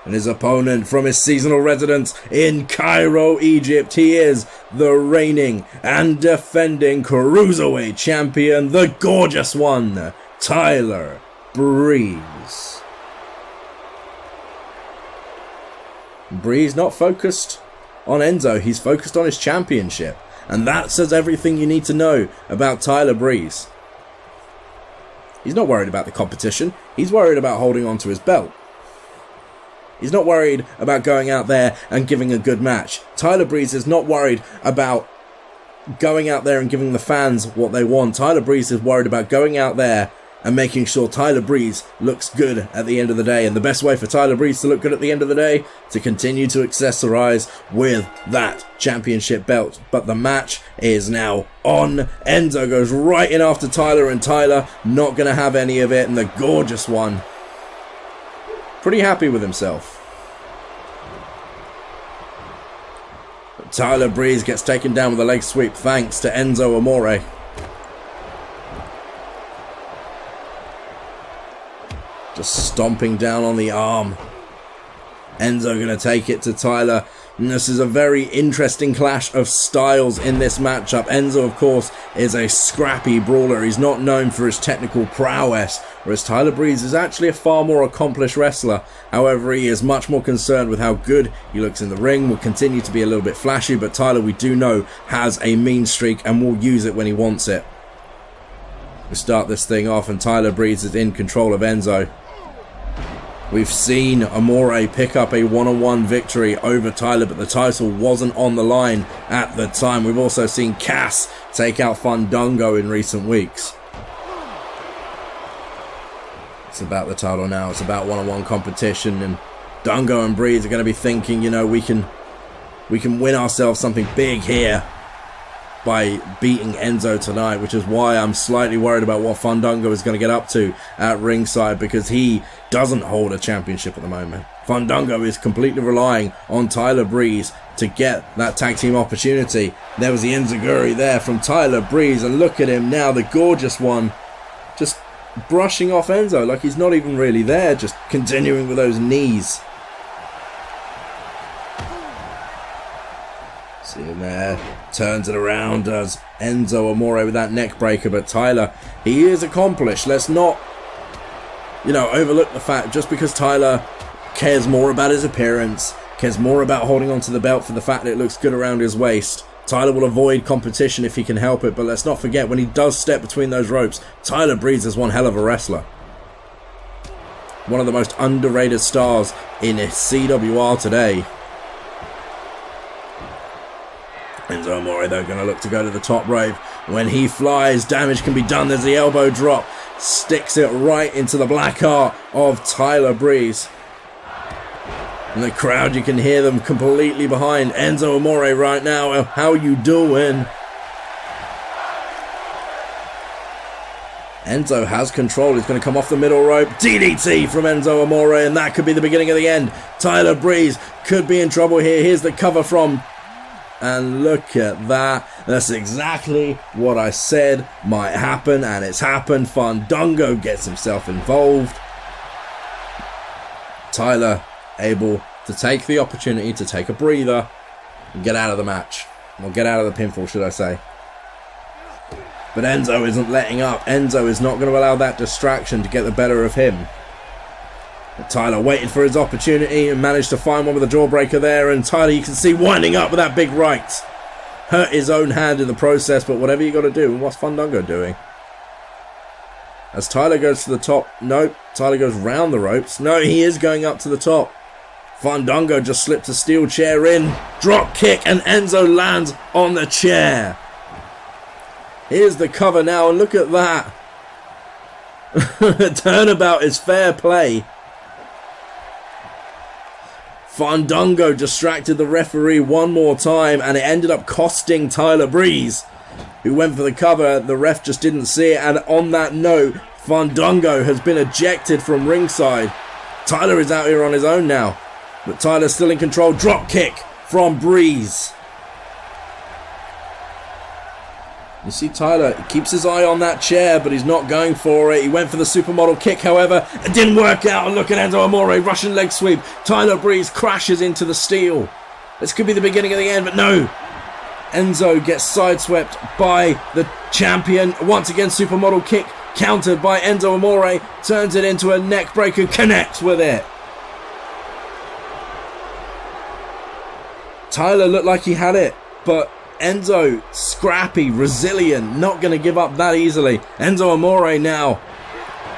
And his opponent from his seasonal residence in Cairo, Egypt, he is the reigning and defending Cruiserweight champion, the gorgeous one, Tyler Breeze. Breeze not focused on Enzo, he's focused on his championship. And that says everything you need to know about Tyler Breeze. He's not worried about the competition. He's worried about holding on to his belt. He's not worried about going out there and giving a good match. Tyler Breeze is not worried about going out there and giving the fans what they want. Tyler Breeze is worried about going out there and making sure Tyler Breeze looks good at the end of the day. And the best way for Tyler Breeze to look good at the end of the day, to continue to accessorize with that championship belt. But the match is now on. Enzo goes right in after Tyler, and Tyler not going to have any of it. And the gorgeous one, pretty happy with himself. But Tyler Breeze gets taken down with a leg sweep thanks to Enzo Amore. Just stomping down on the arm. Enzo going to take it to Tyler. And this is a very interesting clash of styles in this matchup. Enzo, of course, is a scrappy brawler. He's not known for his technical prowess, whereas Tyler Breeze is actually a far more accomplished wrestler. However, he is much more concerned with how good he looks in the ring. Will continue to be a little bit flashy, but Tyler, we do know, has a mean streak and will use it when he wants it. We start this thing off, and Tyler Breeze is in control of Enzo. We've seen Amore pick up a one-on-one victory over Tyler, but the title wasn't on the line at the time. We've also seen Cass take out Fandango in recent weeks. It's about the title now. It's about one-on-one competition, and Dango and Breeze are going to be thinking, you know, we can win ourselves something big here by beating Enzo tonight, which is why I'm slightly worried about what Fandango is going to get up to at ringside, because he doesn't hold a championship at the moment. Fandango is completely relying on Tyler Breeze to get that tag team opportunity. There was the enziguri there from Tyler Breeze, and look at him now, the gorgeous one, just brushing off Enzo like he's not even really there, just continuing with those knees. See him there, turns it around, does Enzo Amore with that neck breaker, but Tyler, he is accomplished. Let's not, overlook the fact just because Tyler cares more about his appearance, cares more about holding on to the belt for the fact that it looks good around his waist, Tyler will avoid competition if he can help it. But let's not forget, when he does step between those ropes, Tyler Breeze is one hell of a wrestler. One of the most underrated stars in CWR today. Enzo Amore, though, going to look to go to the top rope. When he flies, damage can be done. There's the elbow drop. Sticks it right into the black heart of Tyler Breeze. And the crowd, you can hear them completely behind Enzo Amore right now. How you doing? Enzo has control. He's going to come off the middle rope. DDT from Enzo Amore, and that could be the beginning of the end. Tyler Breeze could be in trouble here. Here's the cover from And look at that. That's exactly what I said might happen, and it's happened. Fandango gets himself involved. Tyler able to take the opportunity to take a breather and get out of the match. Or get out of the pinfall, should I say. But Enzo isn't letting up. Enzo is not going to allow that distraction to get the better of him. But Tyler waited for his opportunity and managed to find one with a jawbreaker there. And Tyler, you can see, winding up with that big right. Hurt his own hand in the process, but whatever you got to do. And what's Fandango doing? As Tyler goes to the top. Nope. Tyler goes round the ropes. No, he is going up to the top. Fandango just slipped a steel chair in. Drop kick, and Enzo lands on the chair. Here's the cover now, and look at that. Turnabout is fair play. Fandango distracted the referee one more time, and it ended up costing Tyler Breeze, who went for the cover. The ref just didn't see it, and on that note, Fandango has been ejected from ringside. Tyler is out here on his own now, but Tyler's still in control. Drop kick from Breeze. You see Tyler, he keeps his eye on that chair, but he's not going for it. He went for the supermodel kick, however. It didn't work out. And look at Enzo Amore, Russian leg sweep. Tyler Breeze crashes into the steel. This could be the beginning of the end, but no. Enzo gets sideswept by the champion. Once again, supermodel kick countered by Enzo Amore. Turns it into a neck breaker, connects with it. Tyler looked like he had it, but Enzo, scrappy, resilient, not going to give up that easily. Enzo Amore now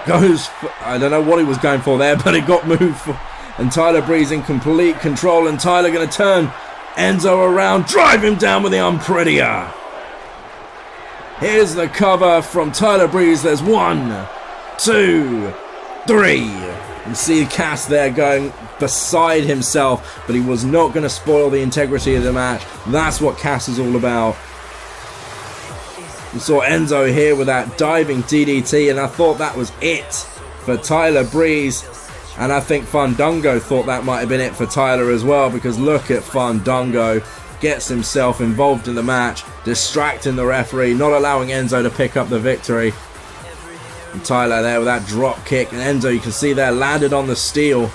goes I don't know what he was going for there, but it got moved for, and Tyler Breeze in complete control, and Tyler going to turn Enzo around, drive him down with the Unprettier. Here's the cover from Tyler Breeze. There's 1, 2, 3. You see Cass there going beside himself, but he was not going to spoil the integrity of the match. That's what Cass is all about. We saw Enzo here with that diving DDT, and I thought that was it for Tyler Breeze. And I think Fandango thought that might have been it for Tyler as well, because look at Fandango. Gets himself involved in the match, distracting the referee, not allowing Enzo to pick up the victory. And Tyler there with that drop kick, and Enzo, you can see there, landed on the steel.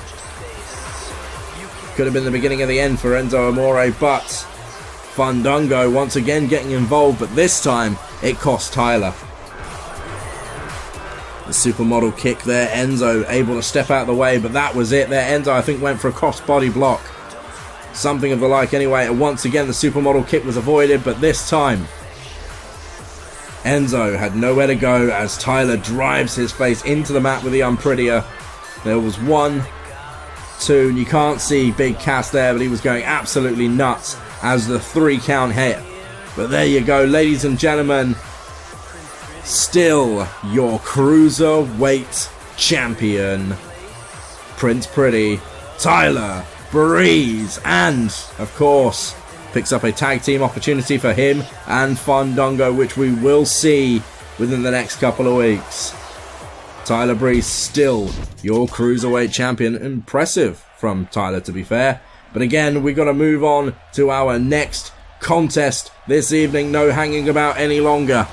Could have been the beginning of the end for Enzo Amore, but Fandango once again getting involved, but this time it cost Tyler. The supermodel kick there, Enzo able to step out of the way, but that was it there. Enzo, I think, went for a cross-body block. Something of the like anyway. And once again, the supermodel kick was avoided, but this time Enzo had nowhere to go as Tyler drives his face into the mat with the Unprettier. There was 1, 2, and you can't see Big Cass there, but he was going absolutely nuts as the 3 count hit. But there you go, ladies and gentlemen. Still your Cruiserweight champion, Prince Pretty, Tyler Breeze, and of course picks up a tag team opportunity for him and Fandango, which we will see within the next couple of weeks. Tyler Breeze still your Cruiserweight champion. Impressive from Tyler, to be fair. But again, we've got to move on to our next contest this evening. No hanging about any longer.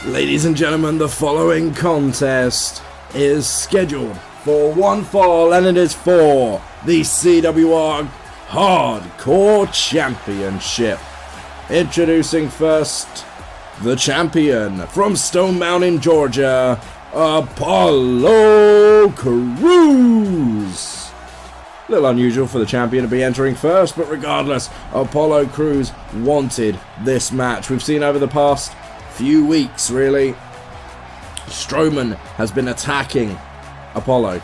Ladies and gentlemen, the following contest is scheduled for one fall, and it is for the CWR Hardcore Championship. Introducing first, the champion from Stone Mountain, Georgia, Apollo Crews. A little unusual for the champion to be entering first, but regardless, Apollo Crews wanted this match. We've seen over the past few weeks, really, Strowman has been attacking Apollo,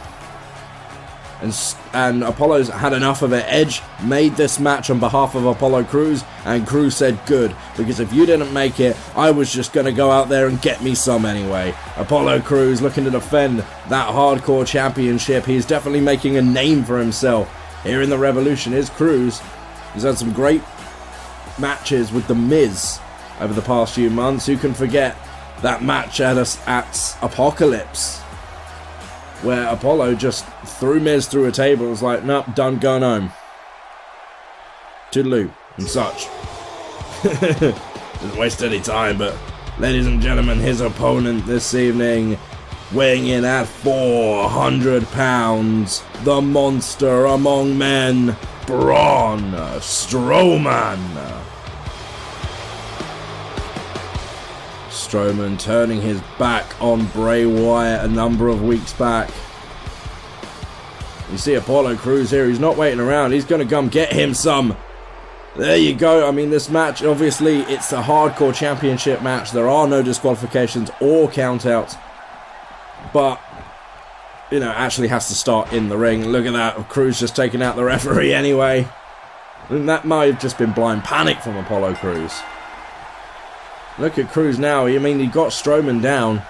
and Apollo's had enough of it. Edge made this match on behalf of Apollo Crews, and Crews said good, because if you didn't make it, I was just going to go out there and get me some anyway. Apollo Crews looking to defend that hardcore championship. He's definitely making a name for himself here in the Revolution. Is Crews. He's had some great matches with The Miz over the past few months. Who can forget that match at Apocalypse? where Apollo just threw Miz through a table. It was like, nope, done, going home. Toodaloo, and such. Didn't waste any time, but ladies and gentlemen, his opponent this evening, weighing in at 400 pounds, the monster among men, Braun Strowman. Strowman turning his back on Bray Wyatt a number of weeks back. You see Apollo Crews here, he's not waiting around, he's going to come get him some. There you go. I mean, this match, obviously, it's a hardcore championship match. There are no disqualifications or countouts. But, you know, actually has to start in the ring. Look at that. Crews just taking out the referee anyway. And that might have just been blind panic from Apollo Crews. Look at Crews now. I mean, he got Strowman down.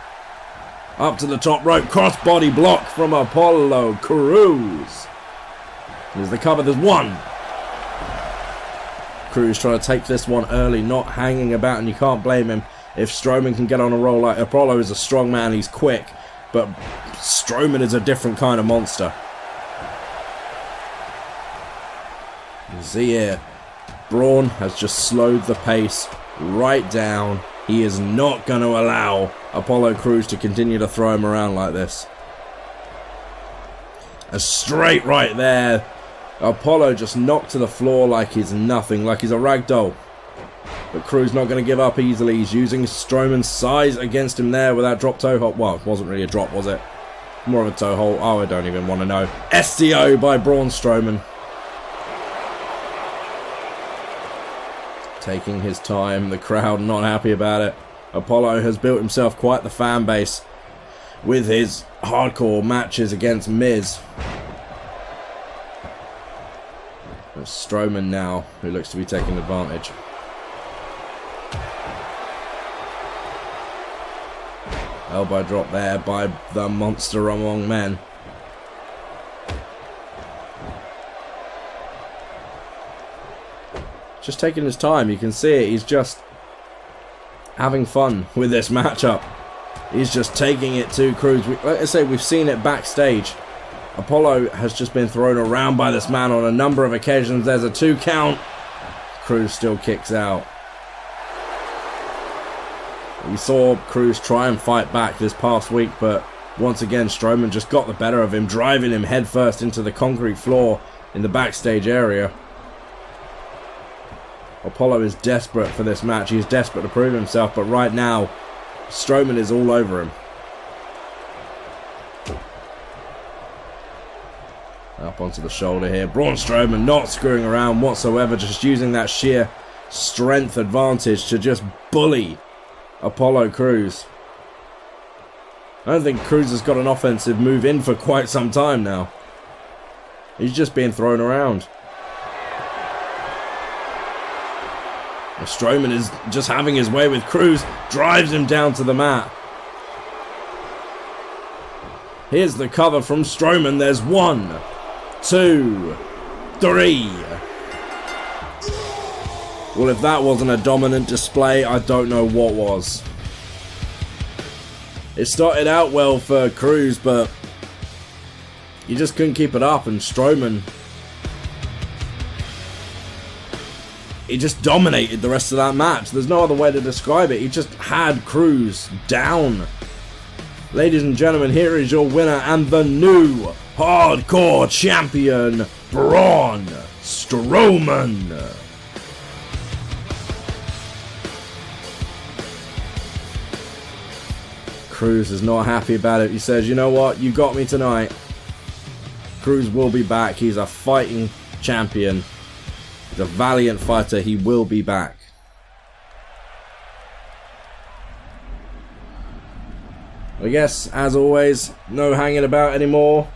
Up to the top rope. Crossbody block from Apollo Crews. There's the cover. There's one. Crews trying to take this one early, not hanging about, and you can't blame him if Strowman can get on a roll. Like Apollo is a strong man, he's quick, but Strowman is a different kind of monster. See here, Braun has just slowed the pace right down. He is not going to allow Apollo Crews to continue to throw him around like this. A straight right there. Apollo just knocked to the floor like he's nothing, like he's a rag doll. But Crews not going to give up easily. He's using Strowman's size against him there with that drop toe hold. Well, it wasn't really a drop, was it? More of a toe hold. Oh, I don't even want to know. STO by Braun Strowman. Taking his time. The crowd not happy about it. Apollo has built himself quite the fan base with his hardcore matches against Miz. It's Strowman now, who looks to be taking advantage. Elbow drop there by the monster among men. Just taking his time, you can see it, he's just having fun with this matchup. He's just taking it to Crews. Like I say, we've seen it backstage. Apollo has just been thrown around by this man on a number of occasions. There's a 2 count. Crews still kicks out. We saw Crews try and fight back this past week, but once again Strowman just got the better of him, driving him headfirst into the concrete floor in the backstage area. Apollo is desperate for this match. He's desperate to prove himself, but right now Strowman is all over him. Up onto the shoulder here. Braun Strowman not screwing around whatsoever, just using that sheer strength advantage to just bully Apollo Crews. I don't think Crews has got an offensive move in for quite some time now. He's just being thrown around. And Strowman is just having his way with Crews, drives him down to the mat. Here's the cover from Strowman. There's 1, 2, 3. Well, if that wasn't a dominant display, I don't know what was. It started out well for Crews, but he just couldn't keep it up, and Strowman, he just dominated the rest of that match. There's no other way to describe it. He just had Crews down. Ladies and gentlemen, here is your winner and the new hardcore champion, Braun Strowman. Crews is not happy about it. He says, you know what, you got me tonight. Crews will be back. He's a fighting champion. He's a valiant fighter. He will be back. I guess, as always, no hanging about anymore.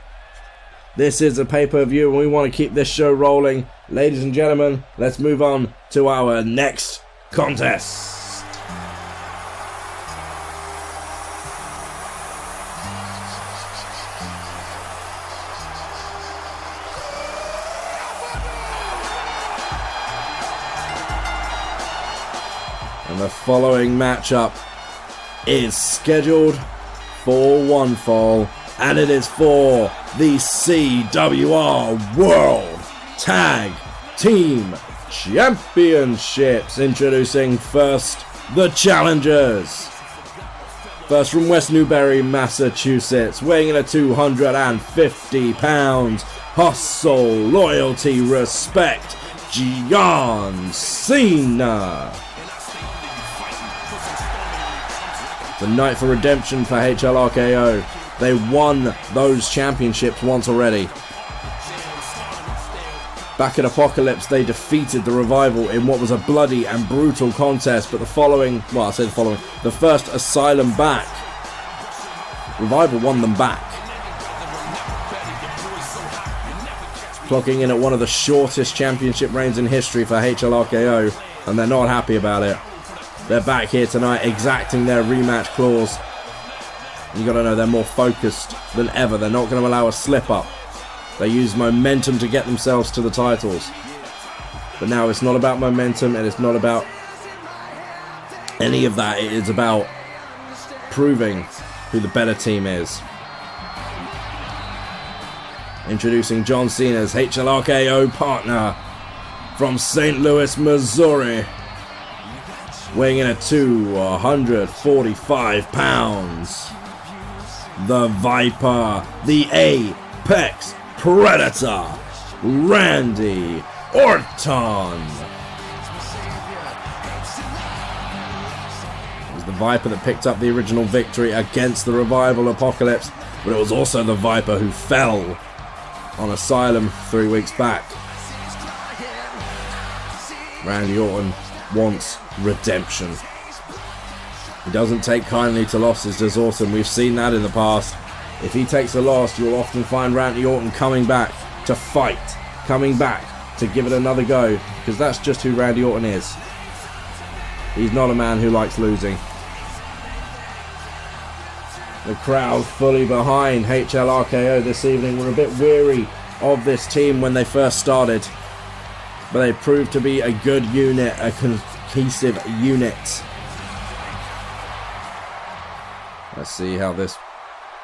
This is a pay-per-view and we want to keep this show rolling. Ladies and gentlemen, let's move on to our next contest. And the following matchup is scheduled for one fall. and it is for the CWR World Tag Team Championships. Introducing first, the challengers. First from West Newbury, Massachusetts, weighing in at 250 pounds. Hustle, loyalty, respect, John Cena. It's a night for redemption for HLRKO. They won those championships once already. Back at Apocalypse, they defeated the Revival in what was a bloody and brutal contest, but the first Asylum back, Revival won them back. Clocking in at one of the shortest championship reigns in history for HLRKO, and they're not happy about it. They're back here tonight exacting their rematch clause. You gotta know they're more focused than ever. They're not going to allow a slip up. They use momentum to get themselves to the titles. But now it's not about momentum, and it's not about any of that. It is about proving who the better team is. Introducing John Cena's HLRKO partner from St. Louis, Missouri, weighing in at 245 pounds. The Viper, the Apex Predator, Randy Orton. It was the Viper that picked up the original victory against the Revival Apocalypse, but it was also the Viper who fell on Asylum 3 weeks back. Randy Orton wants redemption. He doesn't take kindly to losses, does Orton. We've seen that in the past. If he takes a loss, you'll often find Randy Orton coming back to fight, coming back to give it another go, because that's just who Randy Orton is. He's not a man who likes losing. The crowd fully behind HLRKO this evening. We're a bit weary of this team when they first started, but they proved to be a good unit, a cohesive unit. Let's see how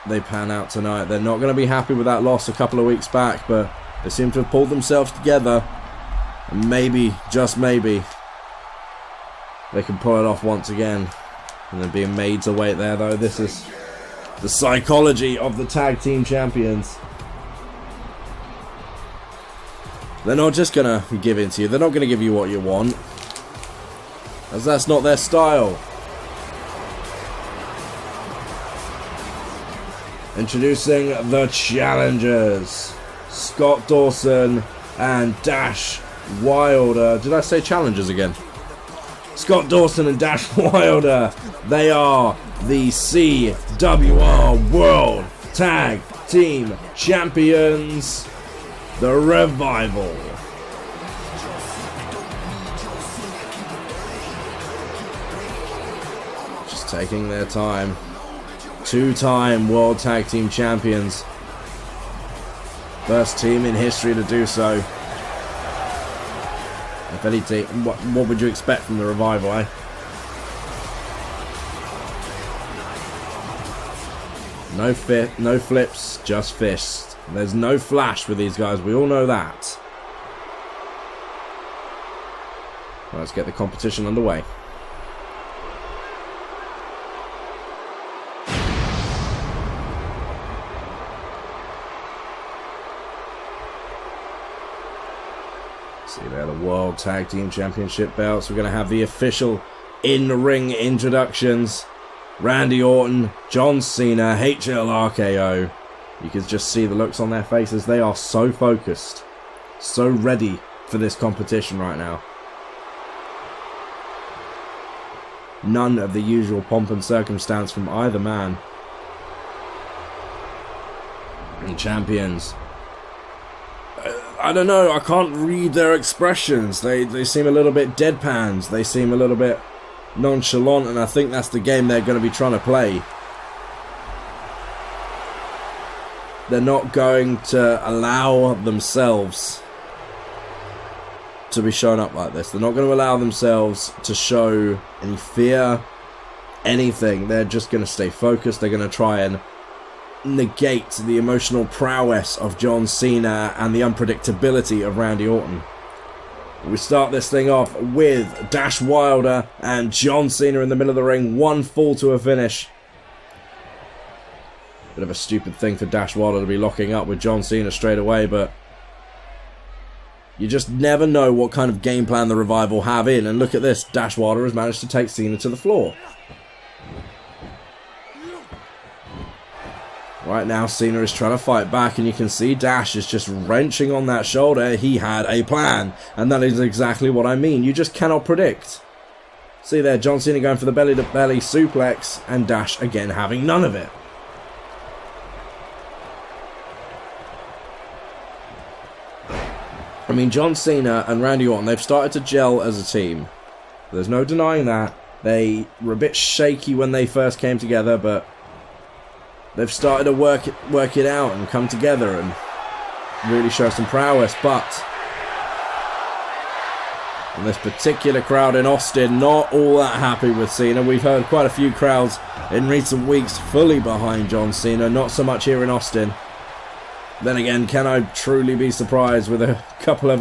they pan out tonight. They're not going to be happy with that loss a couple of weeks back, but they seem to have pulled themselves together, and maybe, just maybe, they can pull it off once again. And they're being made to wait there, though. This is the psychology of the tag team champions. They're not just going to give in to you. They're not going to give you what you want, as that's not their style. Introducing the challengers, Scott Dawson and Dash Wilder. Did I say challengers again? Scott Dawson and Dash Wilder. They are the CWR World Tag Team Champions, the Revival. Just taking their time. Two-time World Tag Team Champions. First team in history to do so. If any team, what would you expect from the Revival, eh? No flips, just fists. There's no flash with these guys, we all know that. Let's get the competition underway. See there, the World Tag Team Championship belts. We're going to have the official in-ring introductions. Randy Orton, John Cena, HLRKO. You can just see the looks on their faces. They are so focused, so ready for this competition right now. None of the usual pomp and circumstance from either man. And champions. I don't know, I can't read their expressions. They seem a little bit deadpans. They seem a little bit nonchalant, and I think that's the game they're going to be trying to play. They're not going to allow themselves to be shown up like this. They're not going to allow themselves to show any fear, anything. They're just going to stay focused. They're going to try and negate the emotional prowess of John Cena and the unpredictability of Randy Orton. We start this thing off with Dash Wilder and John Cena in the middle of the ring, one fall to a finish. Bit of a stupid thing for Dash Wilder to be locking up with John Cena straight away, but you just never know what kind of game plan the Revival have in. And look at this, Dash Wilder has managed to take Cena to the floor. Right now, Cena is trying to fight back, and you can see Dash is just wrenching on that shoulder. He had a plan, and that is exactly what I mean. You just cannot predict. See there, John Cena going for the belly-to-belly suplex, and Dash again having none of it. I mean, John Cena and Randy Orton, they've started to gel as a team. There's no denying that. They were a bit shaky when they first came together, but they've started to work it out and come together and really show some prowess. But in this particular crowd in Austin, not all that happy with Cena. We've heard quite a few crowds in recent weeks fully behind John Cena, not so much here in Austin. Then again, can I truly be surprised with a couple of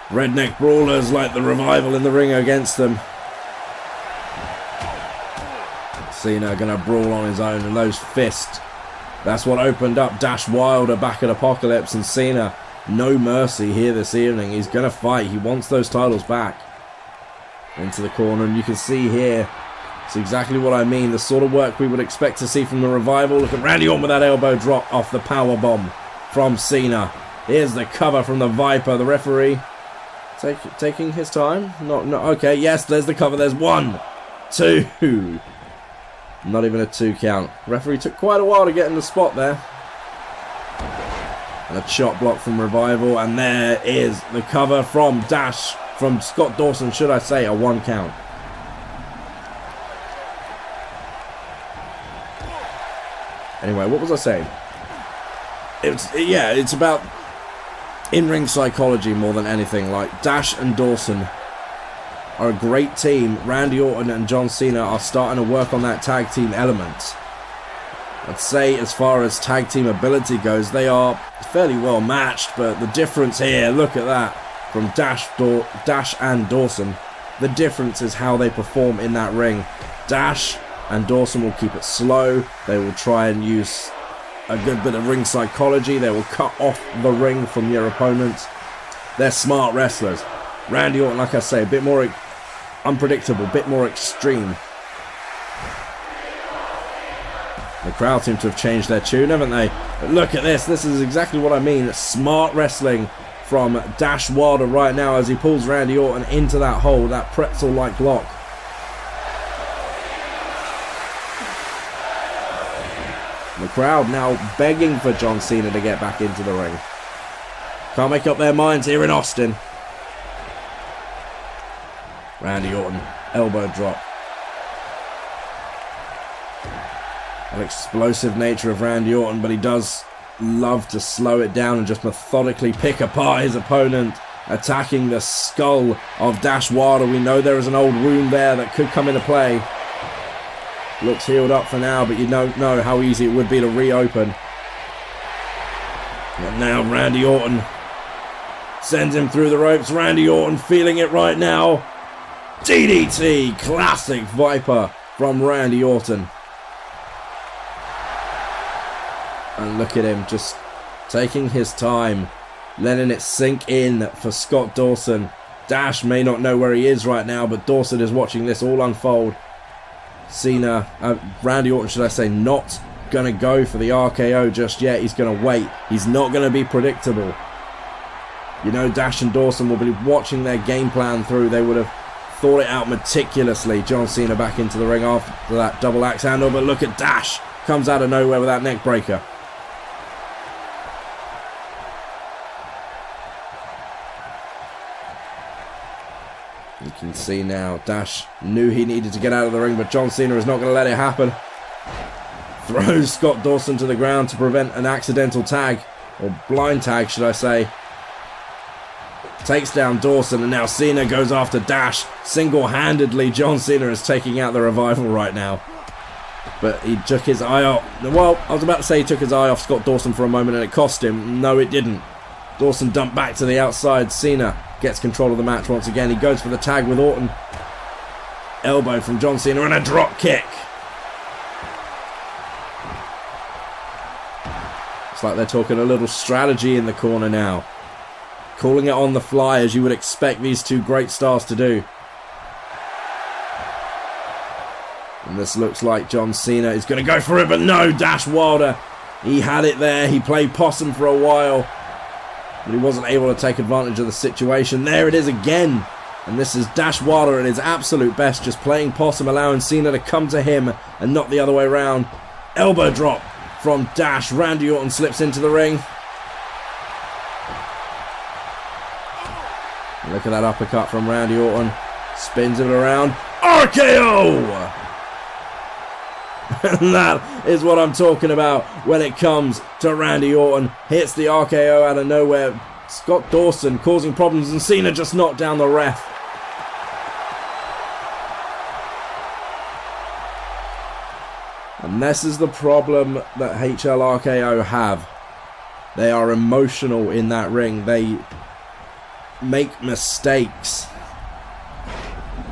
redneck brawlers like the Revival in the ring against them? Cena gonna brawl on his own, and those fists, that's what opened up Dash Wilder back at Apocalypse. And Cena, no mercy here this evening. He's gonna fight. He wants those titles back. Into the corner, and you can see here, it's exactly what I mean, the sort of work we would expect to see from the Revival. Look at Randy Orton with that elbow drop off the power bomb from Cena. Here's the cover from the Viper. The referee taking his time. Okay, yes, there's the cover. There's 1, 2. Not even a 2 count. Referee took quite a while to get in the spot there. And a chop block from Revival, and there is the cover from Scott Dawson, should I say, a 1 count. Anyway, what was I saying? It's about in-ring psychology more than anything. Like, Dash and Dawson are a great team. Randy Orton and John Cena are starting to work on that tag team element. I'd say as far as tag team ability goes, they are fairly well matched, but the difference here, look at that, from Dash and Dawson, the difference is how they perform in that ring. Dash and Dawson will keep it slow. They will try and use a good bit of ring psychology. They will cut off the ring from your opponents. They're smart wrestlers. Randy Orton, like I say, a bit more unpredictable, a bit more extreme. The crowd seem to have changed their tune, haven't they? But look at this. This is exactly what I mean. Smart wrestling from Dash Wilder right now as he pulls Randy Orton into that hole, that pretzel-like lock. The crowd now begging for John Cena to get back into the ring. Can't make up their minds here in Austin. Randy Orton, elbow drop. An explosive nature of Randy Orton, but he does love to slow it down and just methodically pick apart his opponent, attacking the skull of Dash Wilder. We know there is an old wound there that could come into play. Looks healed up for now, but you don't know how easy it would be to reopen. And now Randy Orton sends him through the ropes. Randy Orton feeling it right now. DDT, classic Viper from Randy Orton. And look at him just taking his time, letting it sink in for Scott Dawson. Dash may not know where he is right now, but Dawson is watching this all unfold. Randy Orton, should I say, not going to go for the RKO just yet. He's going to wait. He's not going to be predictable. You know, Dash and Dawson will be watching their game plan through. They would have thought it out meticulously. John Cena back into the ring after that double axe handle, but look at Dash. Comes out of nowhere with that neck breaker. You can see now, Dash knew he needed to get out of the ring, but John Cena is not going to let it happen. Throws Scott Dawson to the ground to prevent an accidental tag, or blind tag, should I say. Takes down Dawson, and now Cena goes after Dash. Single-handedly, John Cena is taking out the Revival right now. But he took his eye off. Well, I was about to say he took his eye off Scott Dawson for a moment and it cost him. No, it didn't. Dawson dumped back to the outside. Cena gets control of the match once again. He goes for the tag with Orton. Elbow from John Cena and a drop kick. It's like they're talking a little strategy in the corner now. Calling it on the fly as you would expect these two great stars to do. And this looks like John Cena is going to go for it, but no, Dash Wilder. He had it there. He played possum for a while, but he wasn't able to take advantage of the situation. There it is again. And this is Dash Wilder at his absolute best, just playing possum, allowing Cena to come to him and not the other way around. Elbow drop from Dash. Randy Orton slips into the ring. Look at that uppercut from Randy Orton. Spins it around. RKO! And that is what I'm talking about when it comes to Randy Orton. Hits the RKO out of nowhere. Scott Dawson causing problems and Cena just knocked down the ref. And this is the problem that HLRKO have. They are emotional in that ring. They make mistakes.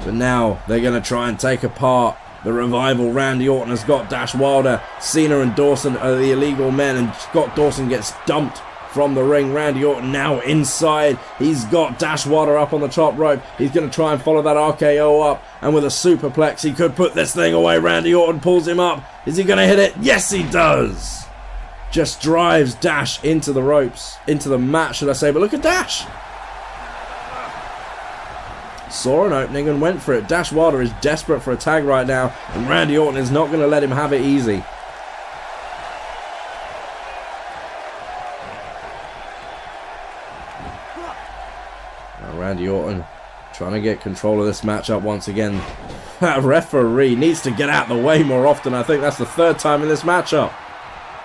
So now they're going to try and take apart the Revival. Randy Orton has got Dash Wilder. Cena and Dawson are the illegal men, and Scott Dawson gets dumped from the ring. Randy Orton now inside. He's got Dash Wilder up on the top rope. He's going to try and follow that RKO up, and with a superplex he could put this thing away. Randy Orton pulls him up. Is he going to hit it? Yes, he does. Just drives Dash into the ropes, into the mat, should I say. But look at Dash. Saw an opening and went for it. Dash Wilder is desperate for a tag right now, and Randy Orton is not going to let him have it easy. Now Randy Orton trying to get control of this matchup once again. That referee needs to get out of the way more often. I think that's the third time in this matchup.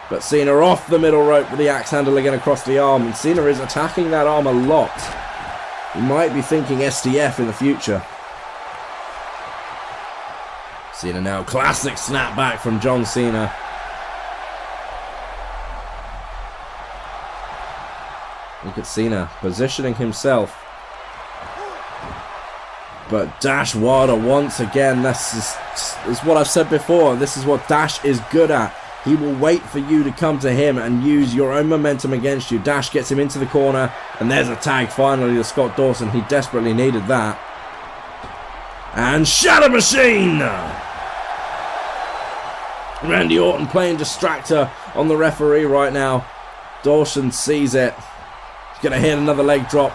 But Cena off the middle rope with the axe handle again across the arm, and Cena is attacking that arm a lot. He might be thinking STF in the future. Cena now, classic snapback from John Cena. Look at Cena positioning himself. But Dash Wilder once again, this is what I've said before. This is what Dash is good at. He will wait for you to come to him and use your own momentum against you. Dash gets him into the corner, and there's a tag finally to Scott Dawson. He desperately needed that. And Shatter Machine! Randy Orton playing distractor on the referee right now. Dawson sees it. He's going to hit another leg drop.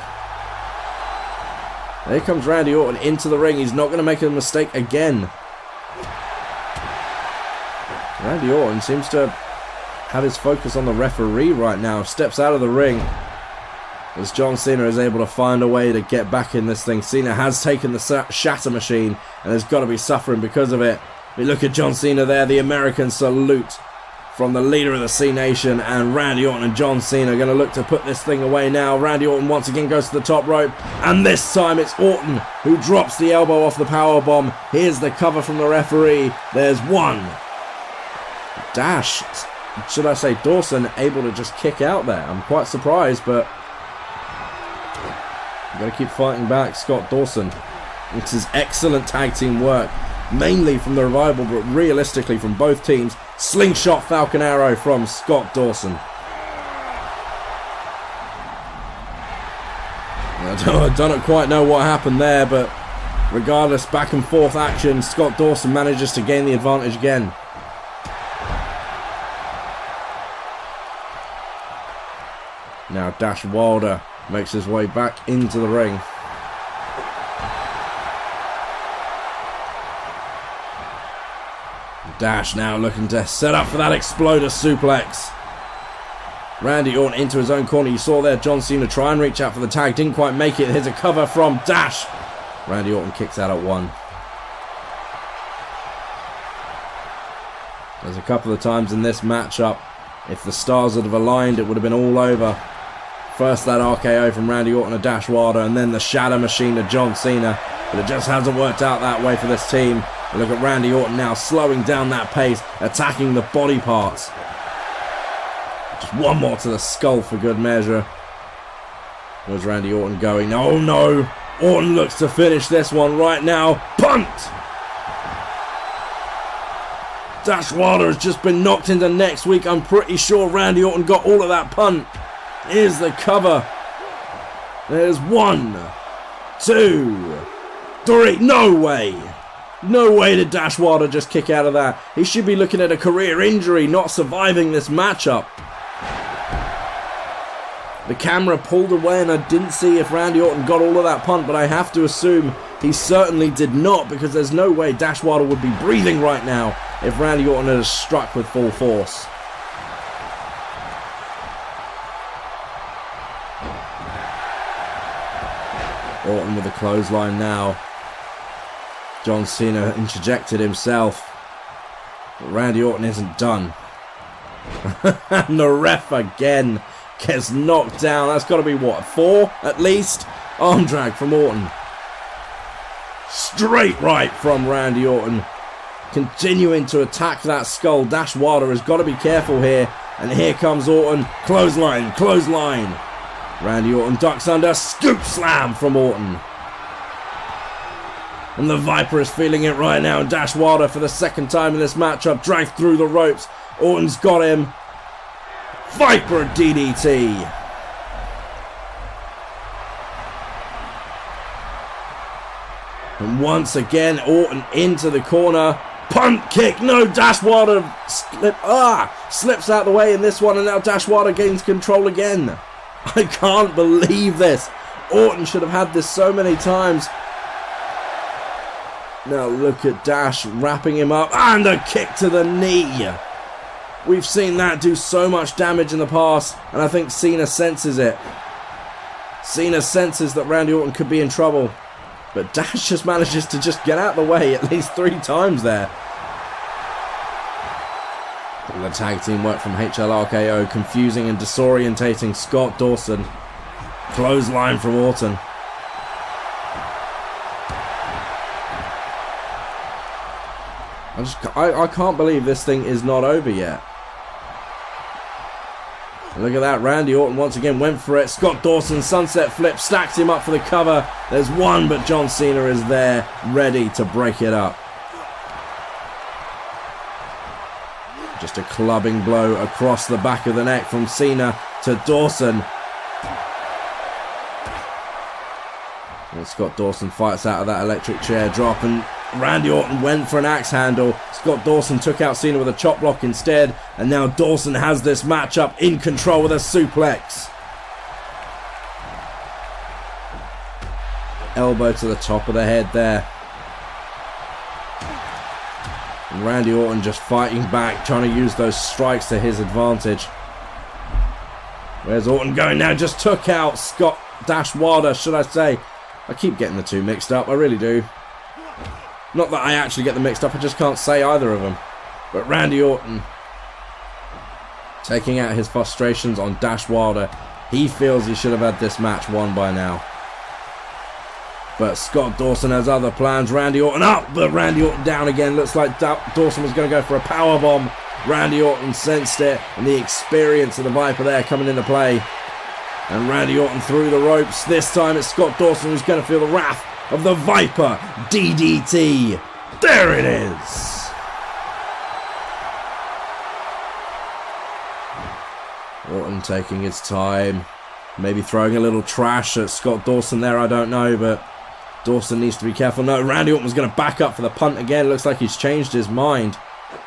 There comes Randy Orton into the ring. He's not going to make a mistake again. Randy Orton seems to have his focus on the referee right now. Steps out of the ring as John Cena is able to find a way to get back in this thing. Cena has taken the Shatter Machine and has got to be suffering because of it. We look at John Cena there, the American salute from the leader of the C Nation, and Randy Orton and John Cena are going to look to put this thing away now. Randy Orton once again goes to the top rope, and this time it's Orton who drops the elbow off the powerbomb. Here's the cover from the referee. There's one. Dash, should I say Dawson, able to just kick out there. I'm quite surprised, but you've got to keep fighting back. Scott Dawson. This is excellent tag team work, mainly from the Revival, but realistically from both teams. Slingshot Falcon Arrow from Scott Dawson. I don't quite know what happened there, but regardless, back and forth action. Scott Dawson manages to gain the advantage again. Now Dash Wilder makes his way back into the ring. Dash now looking to set up for that exploder suplex. Randy Orton into his own corner. You saw there John Cena try and reach out for the tag. Didn't quite make it. Here's a cover from Dash. Randy Orton kicks out at one. There's a couple of times in this matchup, if the stars would have aligned, it would have been all over. First that RKO from Randy Orton to Dash Wilder, and then the Shatter Machine to John Cena. But it just hasn't worked out that way for this team. Look at Randy Orton now slowing down that pace, attacking the body parts. Just one more to the skull for good measure. Where's Randy Orton going? Oh no! Orton looks to finish this one right now. Punt! Dashwater has just been knocked into next week. I'm pretty sure Randy Orton got all of that punt. Here's the cover. There's 1, 2, 3. No way! No way did Dashwater just kick out of that. He should be looking at a career injury, not surviving this matchup. The camera pulled away and I didn't see if Randy Orton got all of that punt, but I have to assume he certainly did not, because there's no way Dashwater would be breathing right now if Randy Orton had struck with full force. Orton with a clothesline now. John Cena interjected himself. But Randy Orton isn't done. And the ref again gets knocked down. That's got to be what, 4 at least? Arm drag from Orton. Straight right from Randy Orton. Continuing to attack that skull. Dashwater has got to be careful here. And here comes Orton. Clothesline, clothesline. Randy Orton ducks under. Scoop slam from Orton. And the Viper is feeling it right now. Dashwater for the second time in this matchup dragged through the ropes. Orton's got him. Viper DDT. And once again, Orton into the corner. Punt kick. No, Dashwater slips out the way in this one. And now Dashwater gains control again. I can't believe this. Orton should have had this so many times. Now look at Dash wrapping him up, and a kick to the knee. We've seen that do so much damage in the past, and I think Cena senses it. Cena senses that Randy Orton could be in trouble, but Dash just manages to just get out of the way at least 3 times there. And the tag team work from HLRKO, confusing and disorientating Scott Dawson. Clothesline from Orton. I can't believe this thing is not over yet. Look at that, Randy Orton once again went for it. Scott Dawson sunset flip, stacks him up for the cover. There's one, but John Cena is there, ready to break it up. Just a clubbing blow across the back of the neck from Cena to Dawson. And Scott Dawson fights out of that electric chair drop, and Randy Orton went for an axe handle. Scott Dawson took out Cena with a chop block instead, and now Dawson has this matchup in control with a suplex. Elbow to the top of the head there. And Randy Orton just fighting back, trying to use those strikes to his advantage. Where's Orton going now? Just took out Scott Dashwater, should I say. I keep getting the two mixed up, I really do. Not that I actually get them mixed up, I just can't say either of them. But Randy Orton taking out his frustrations on Dashwater. He feels he should have had this match won by now. But Scott Dawson has other plans. Randy Orton up, but Randy Orton down again. Looks like Dawson was going to go for a powerbomb. Randy Orton sensed it, and the experience of the Viper there coming into play. And Randy Orton through the ropes. This time it's Scott Dawson who's going to feel the wrath of the Viper DDT. There it is. Orton taking his time. Maybe throwing a little trash at Scott Dawson there, I don't know, but Dawson needs to be careful. No, Randy Orton was going to back up for the punt again. Looks like he's changed his mind.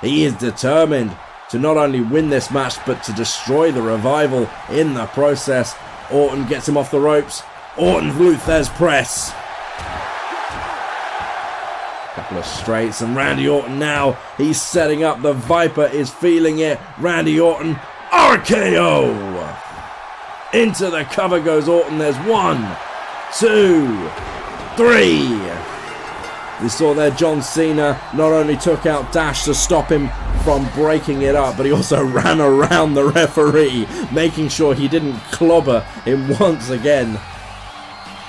He is determined to not only win this match, but to destroy the Revival in the process. Orton gets him off the ropes. Orton Luther's press. Couple of straights, and Randy Orton now, he's setting up. The Viper is feeling it. Randy Orton, RKO. Into the cover goes Orton. There's 1, 2, 3. We saw there John Cena not only took out Dash to stop him from breaking it up, but he also ran around the referee, making sure he didn't clobber him once again.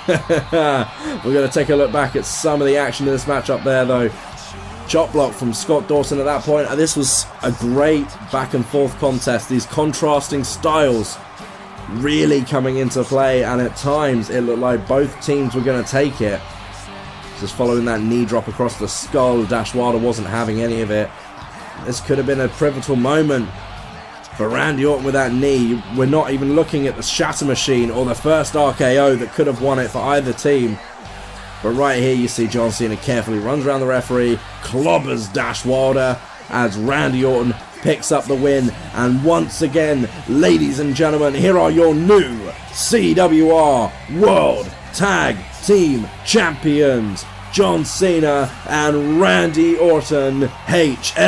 We're going to take a look back at some of the action in this match up there, though. chop block from Scott Dawson at that point. And this was a great back and forth contest. These contrasting styles really coming into play, and at times it looked like both teams were going to take it. Just following that knee drop across the skull, Dash Wilder wasn't having any of it. This could have been a pivotal moment for Randy Orton with that knee. We're not even looking at the Shatter Machine or the first RKO that could have won it for either team. But right here you see John Cena carefully runs around the referee, clobbers Dash Wilder as Randy Orton picks up the win. And once again, ladies and gentlemen, here are your new CWR World Tag Team Champions, John Cena and Randy Orton, HLRKO!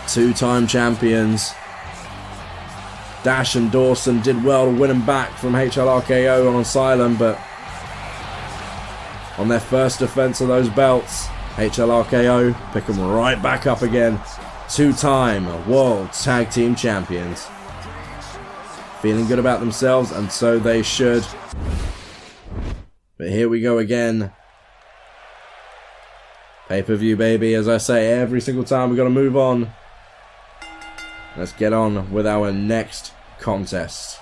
Two-time champions. Dash and Dawson did well to win them back from HLRKO on Asylum, but on their first defense of those belts, HLRKO pick them right back up again. Two-time World Tag Team Champions. Feeling good about themselves, and so they should. But here we go again. Pay-per-view, baby. As I say, every single time we've got to move on. Let's get on with our next contest.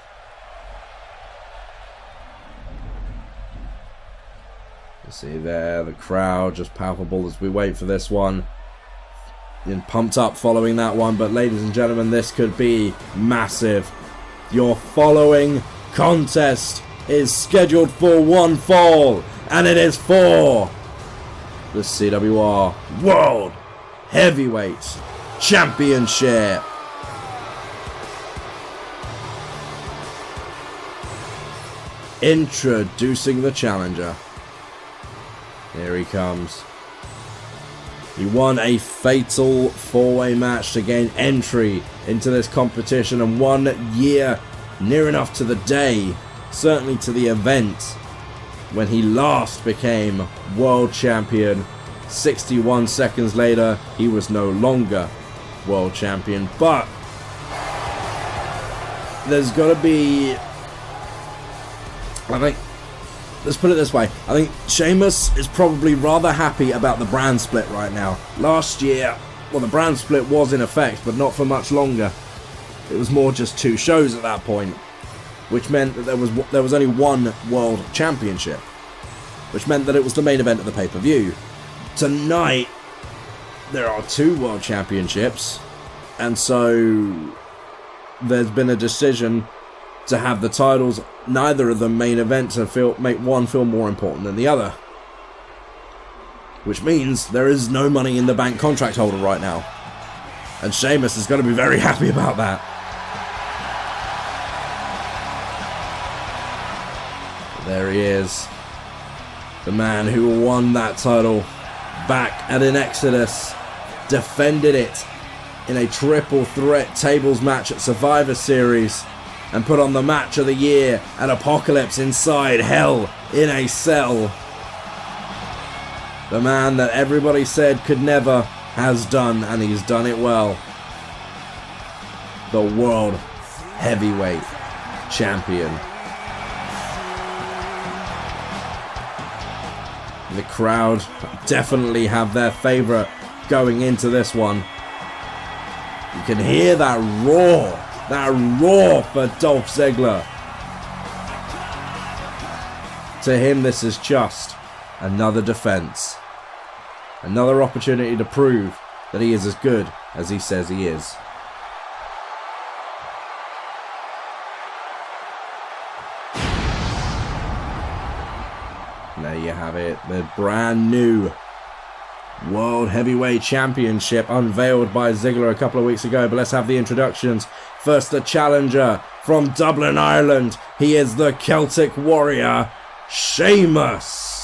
You see there, the crowd just palpable as we wait for this one. And pumped up following that one, but ladies and gentlemen, this could be massive. Your following contest is scheduled for one fall, and it is for the CWR World Heavyweight Championship. Introducing the challenger. Here he comes. He won a fatal four-way match to gain entry into this competition, and 1 year, near enough to the day, certainly to the event, when he last became world champion. 61 seconds later, he was no longer world champion. But there's got to be, I think, let's put it this way. I think Sheamus is probably rather happy about the brand split right now. Last year, well, the brand split was in effect, but not for much longer. It was more just 2 shows at that point, which meant that there was only one world championship, which meant that it was the main event of the pay-per-view. Tonight, there are 2 world championships, and so there's been a decision to have the titles, neither of them main event, to make one feel more important than the other. Which means there is no Money in the Bank contract holder right now. And Sheamus is going to be very happy about that. There he is. The man who won that title back at an Exodus. Defended it in a triple threat tables match at Survivor Series. And put on the match of the year at Apocalypse inside Hell in a Cell. The man that everybody said could never has done, and he's done it well. The World Heavyweight Champion. The crowd definitely have their favourite going into this one. You can hear that roar. That roar for Dolph Ziggler. To him, this is just another defense. Another opportunity to prove that he is as good as he says he is. There you have it. The brand new World Heavyweight Championship unveiled by Ziggler a couple of weeks ago. But let's have the introductions. First, the challenger from Dublin, Ireland. He is the Celtic Warrior, Sheamus.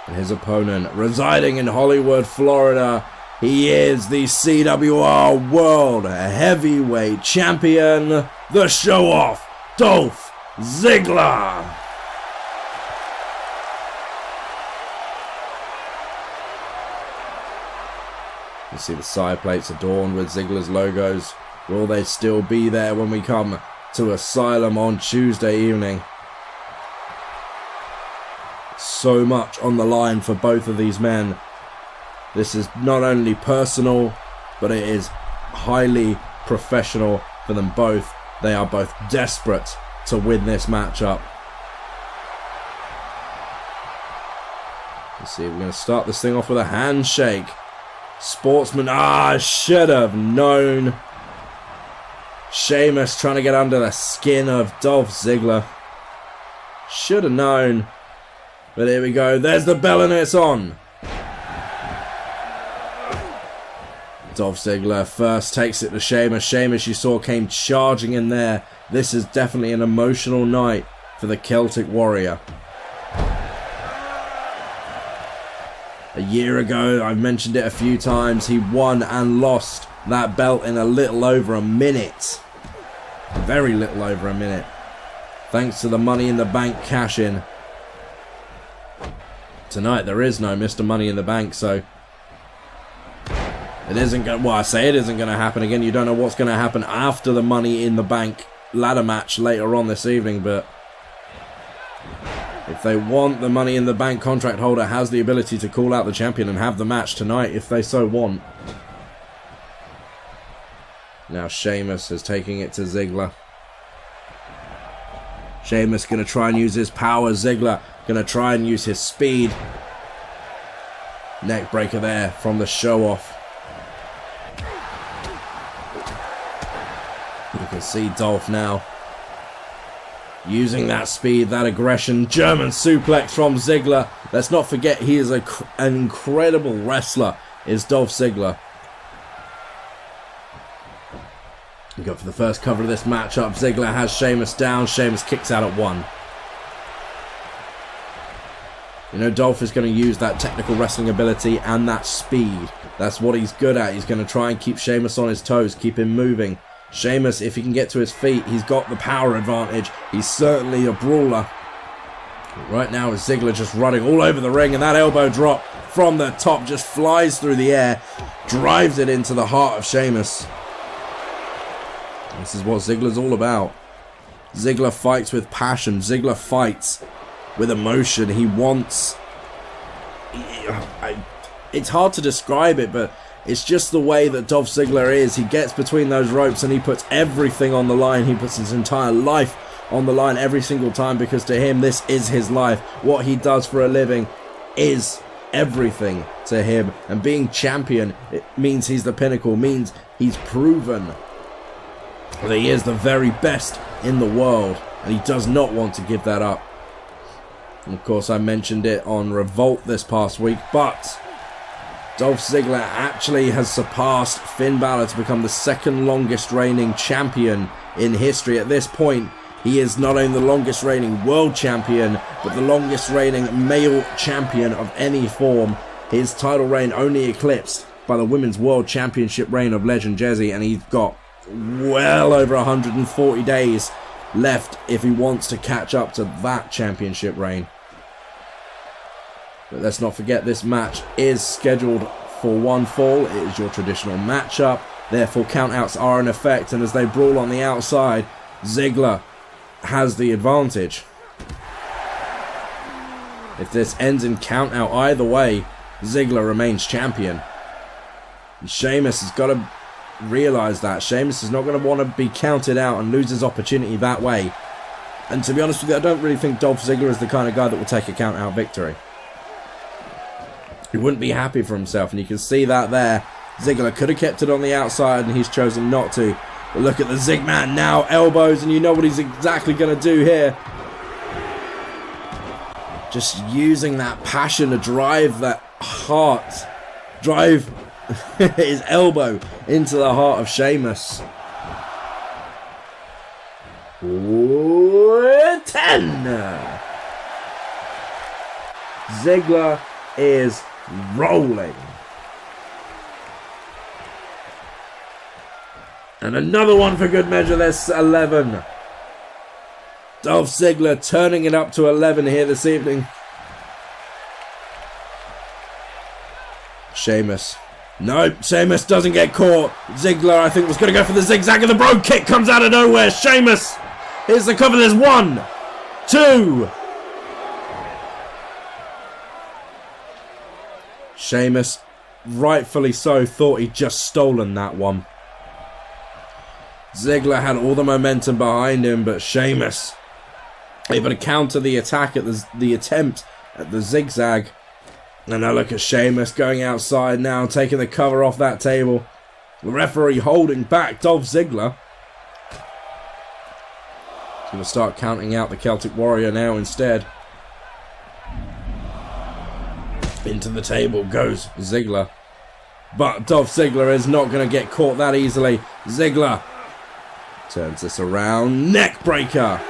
And his opponent, residing in Hollywood, Florida, he is the CWR World Heavyweight Champion, the show-off, Dolph Ziggler. You see the side plates adorned with Ziggler's logos. Will they still be there when we come to Asylum on Tuesday evening? So much on the line for both of these men. This is not only personal, but it is highly professional for them both. They are both desperate to win this matchup. Let's see, we're going to start this thing off with a handshake. Sportsman, should have known. Sheamus trying to get under the skin of Dolph Ziggler. Should have known. But here we go. There's the bell and it's on. Dolph Ziggler first takes it to Sheamus. Sheamus, you saw, came charging in there. This is definitely an emotional night for the Celtic Warrior. A year ago, I've mentioned it a few times, he won and lost that belt in a little over a minute. Very little over a minute. Thanks to the Money in the Bank cash-in. Tonight there is no Mr. Money in the Bank, so it isn't going to, well, I say it isn't going to happen again. You don't know what's going to happen after the Money in the Bank ladder match later on this evening, but if they want, the Money in the Bank contract holder has the ability to call out the champion and have the match tonight if they so want. Now Sheamus is taking it to Ziggler. Sheamus going to try and use his power. Ziggler going to try and use his speed. Neck breaker there from the show off. You can see Dolph now using that speed, that aggression. German suplex from Ziggler. Let's not forget he is an incredible wrestler, is Dolph Ziggler. We go for the first cover of this matchup. Ziggler has Sheamus down. Sheamus kicks out at 1. You know, Dolph is going to use that technical wrestling ability and that speed. That's what he's good at. He's going to try and keep Sheamus on his toes, keep him moving. Sheamus, if he can get to his feet, he's got the power advantage. He's certainly a brawler. Right now is Ziggler just running all over the ring, and that elbow drop from the top just flies through the air, drives it into the heart of Sheamus. This is what Ziggler's all about. Ziggler fights with passion. Ziggler fights with emotion. He wants... It's hard to describe it, but it's just the way that Dolph Ziggler is. He gets between those ropes and he puts everything on the line. He puts his entire life on the line every single time, because to him this is his life. What he does for a living is everything to him. And being champion, it means he's the pinnacle, means he's proven that he is the very best in the world. And he does not want to give that up. And of course I mentioned it on Revolt this past week, but Dolph Ziggler actually has surpassed Finn Balor to become the second longest reigning champion in history. At this point, he is not only the longest reigning world champion, but the longest reigning male champion of any form. His title reign only eclipsed by the women's world championship reign of Legend Jayde, and he's got well over 140 days left if he wants to catch up to that championship reign. But let's not forget, this match is scheduled for one fall. It is your traditional matchup. Therefore, countouts are in effect. And as they brawl on the outside, Ziggler has the advantage. If this ends in countout either way, Ziggler remains champion. And Sheamus has got to realise that. Sheamus is not going to want to be counted out and lose his opportunity that way. And to be honest with you, I don't really think Dolph Ziggler is the kind of guy that will take a countout victory. He wouldn't be happy for himself, and you can see that there. Ziggler could have kept it on the outside, and he's chosen not to. But look at the Zigman now, elbows, and you know what he's exactly going to do here. Just using that passion to drive that heart, drive his elbow into the heart of Sheamus. Ooh, 10. Ziggler is rolling. And another one for good measure. There's 11. Dolph Ziggler turning it up to 11 here this evening. Sheamus Nope, Sheamus doesn't get caught. Ziggler, I think, was going to go for the zigzag, and the bro kick comes out of nowhere. Sheamus, here's the cover. There's 1, 2. Sheamus, rightfully so, thought he'd just stolen that one. Ziggler had all the momentum behind him, but Sheamus able to counter the attack at the attempt at the zigzag. And now look at Sheamus going outside now, taking the cover off that table. The referee holding back Dolph Ziggler. He's going to start counting out the Celtic Warrior now instead. Into the table goes Ziggler. But Dolph Ziggler is not going to get caught that easily. Ziggler turns this around. Neck breaker.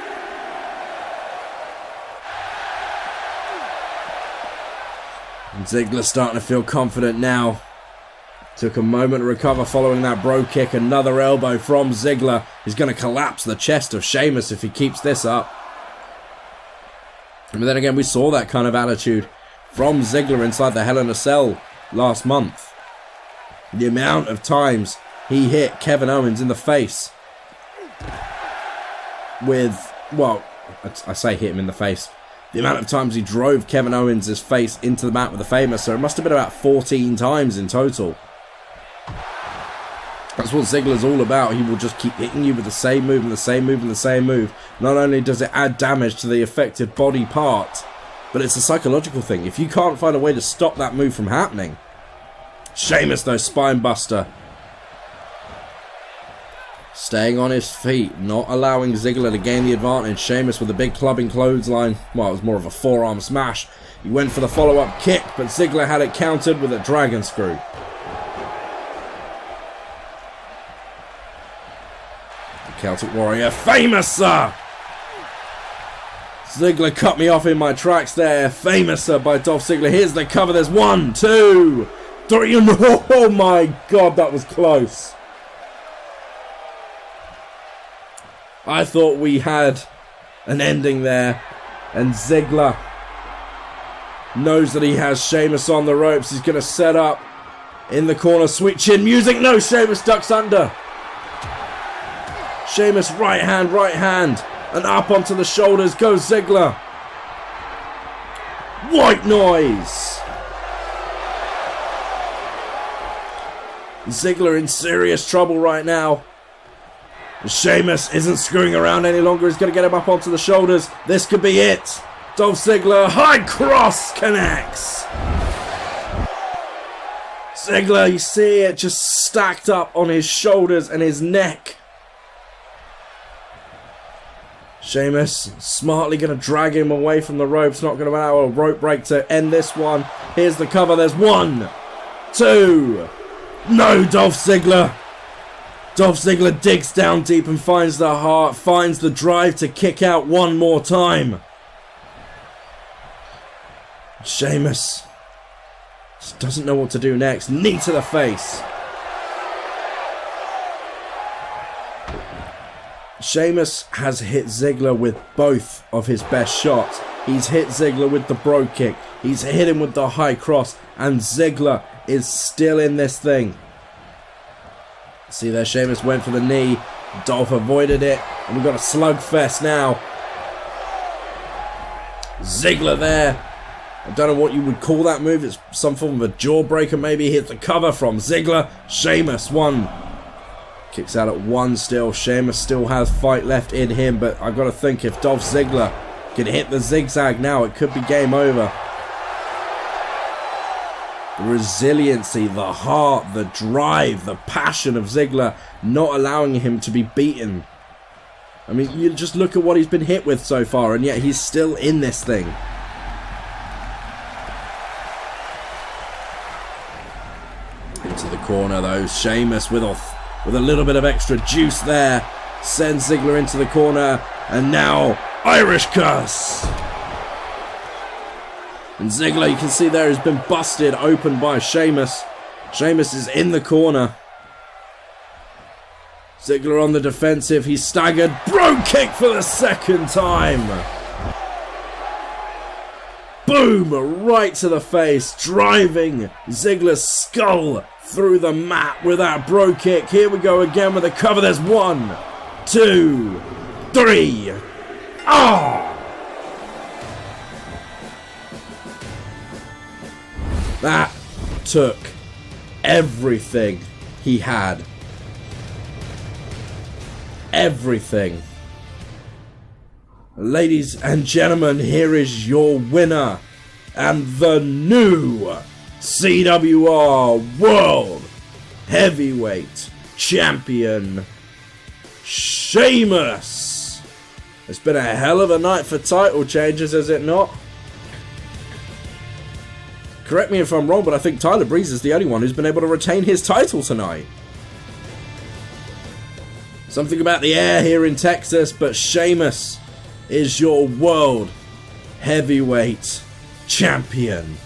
And Ziggler starting to feel confident now. Took a moment to recover following that bro kick. Another elbow from Ziggler. He's going to collapse the chest of Sheamus if he keeps this up. But then again, we saw that kind of attitude from Ziggler inside the Hell in a Cell last month. The amount of times he hit Kevin Owens in the face with, well, I say hit him in the face. The amount of times he drove Kevin Owens' face into the mat with a famous, so it must have been about 14 times in total. That's what Ziggler's all about. He will just keep hitting you with the same move and the same move and the same move. Not only does it add damage to the affected body part, but it's a psychological thing. If you can't find a way to stop that move from happening. Sheamus though, spine buster. Staying on his feet, not allowing Ziggler to gain the advantage. Sheamus with a big clubbing clothesline. Well, it was more of a forearm smash. He went for the follow-up kick, but Ziggler had it countered with a dragon screw. The Celtic Warrior, famous sir! Ziggler cut me off in my tracks there. Famous sir by Dolph Ziggler. Here's the cover. There's 1, 2, 3, and oh my god, that was close. I thought we had an ending there, and Ziggler knows that he has Sheamus on the ropes. He's going to set up in the corner, sweet chin music. No, Sheamus ducks under. Sheamus right hand, and up onto the shoulders goes Ziggler. White noise. Ziggler in serious trouble right now. Sheamus isn't screwing around any longer. He's going to get him up onto the shoulders. This could be it. Dolph Ziggler, high cross connects. Ziggler, you see it just stacked up on his shoulders and his neck. Sheamus smartly going to drag him away from the ropes. Not going to allow a rope break to end this one. Here's the cover. There's 1, 2. No, Dolph Ziggler. Dolph Ziggler digs down deep and finds the heart, finds the drive to kick out one more time. Sheamus just doesn't know what to do next. Knee to the face. Sheamus has hit Ziggler with both of his best shots. He's hit Ziggler with the bro kick. He's hit him with the high cross. And Ziggler is still in this thing. See there, Sheamus went for the knee. Dolph avoided it. And we've got a slugfest now. Ziggler there. I don't know what you would call that move. It's some form of a jawbreaker maybe. Hits the cover from Ziggler. Sheamus, 1. Kicks out at 1 still. Sheamus still has fight left in him. But I've got to think if Dolph Ziggler can hit the zigzag now, it could be game over. The resiliency, the heart, the drive, the passion of Ziggler not allowing him to be beaten. I mean, you just look at what he's been hit with so far, and yet he's still in this thing. Into the corner though, Sheamus with a little bit of extra juice there. Sends Ziggler into the corner, and now Irish Curse. And Ziggler, you can see there, has been busted open by Sheamus. Sheamus is in the corner. Ziggler on the defensive. He's staggered. Bro kick for the second time. Boom! Right to the face, driving Ziggler's skull through the mat with that bro kick. Here we go again with a cover. There's 1, 2, 3. Ah! That took everything he had. Everything. Ladies and gentlemen, here is your winner and the new CWR World Heavyweight Champion, Sheamus. It's been a hell of a night for title changes, has it not? Correct me if I'm wrong, but I think Tyler Breeze is the only one who's been able to retain his title tonight. Something about the air here in Texas, but Sheamus is your World Heavyweight Champion.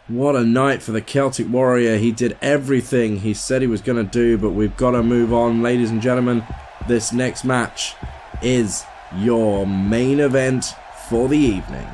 What a night for the Celtic Warrior. He did everything he said he was going to do, but we've got to move on. Ladies and gentlemen, this next match is your main event for the evening.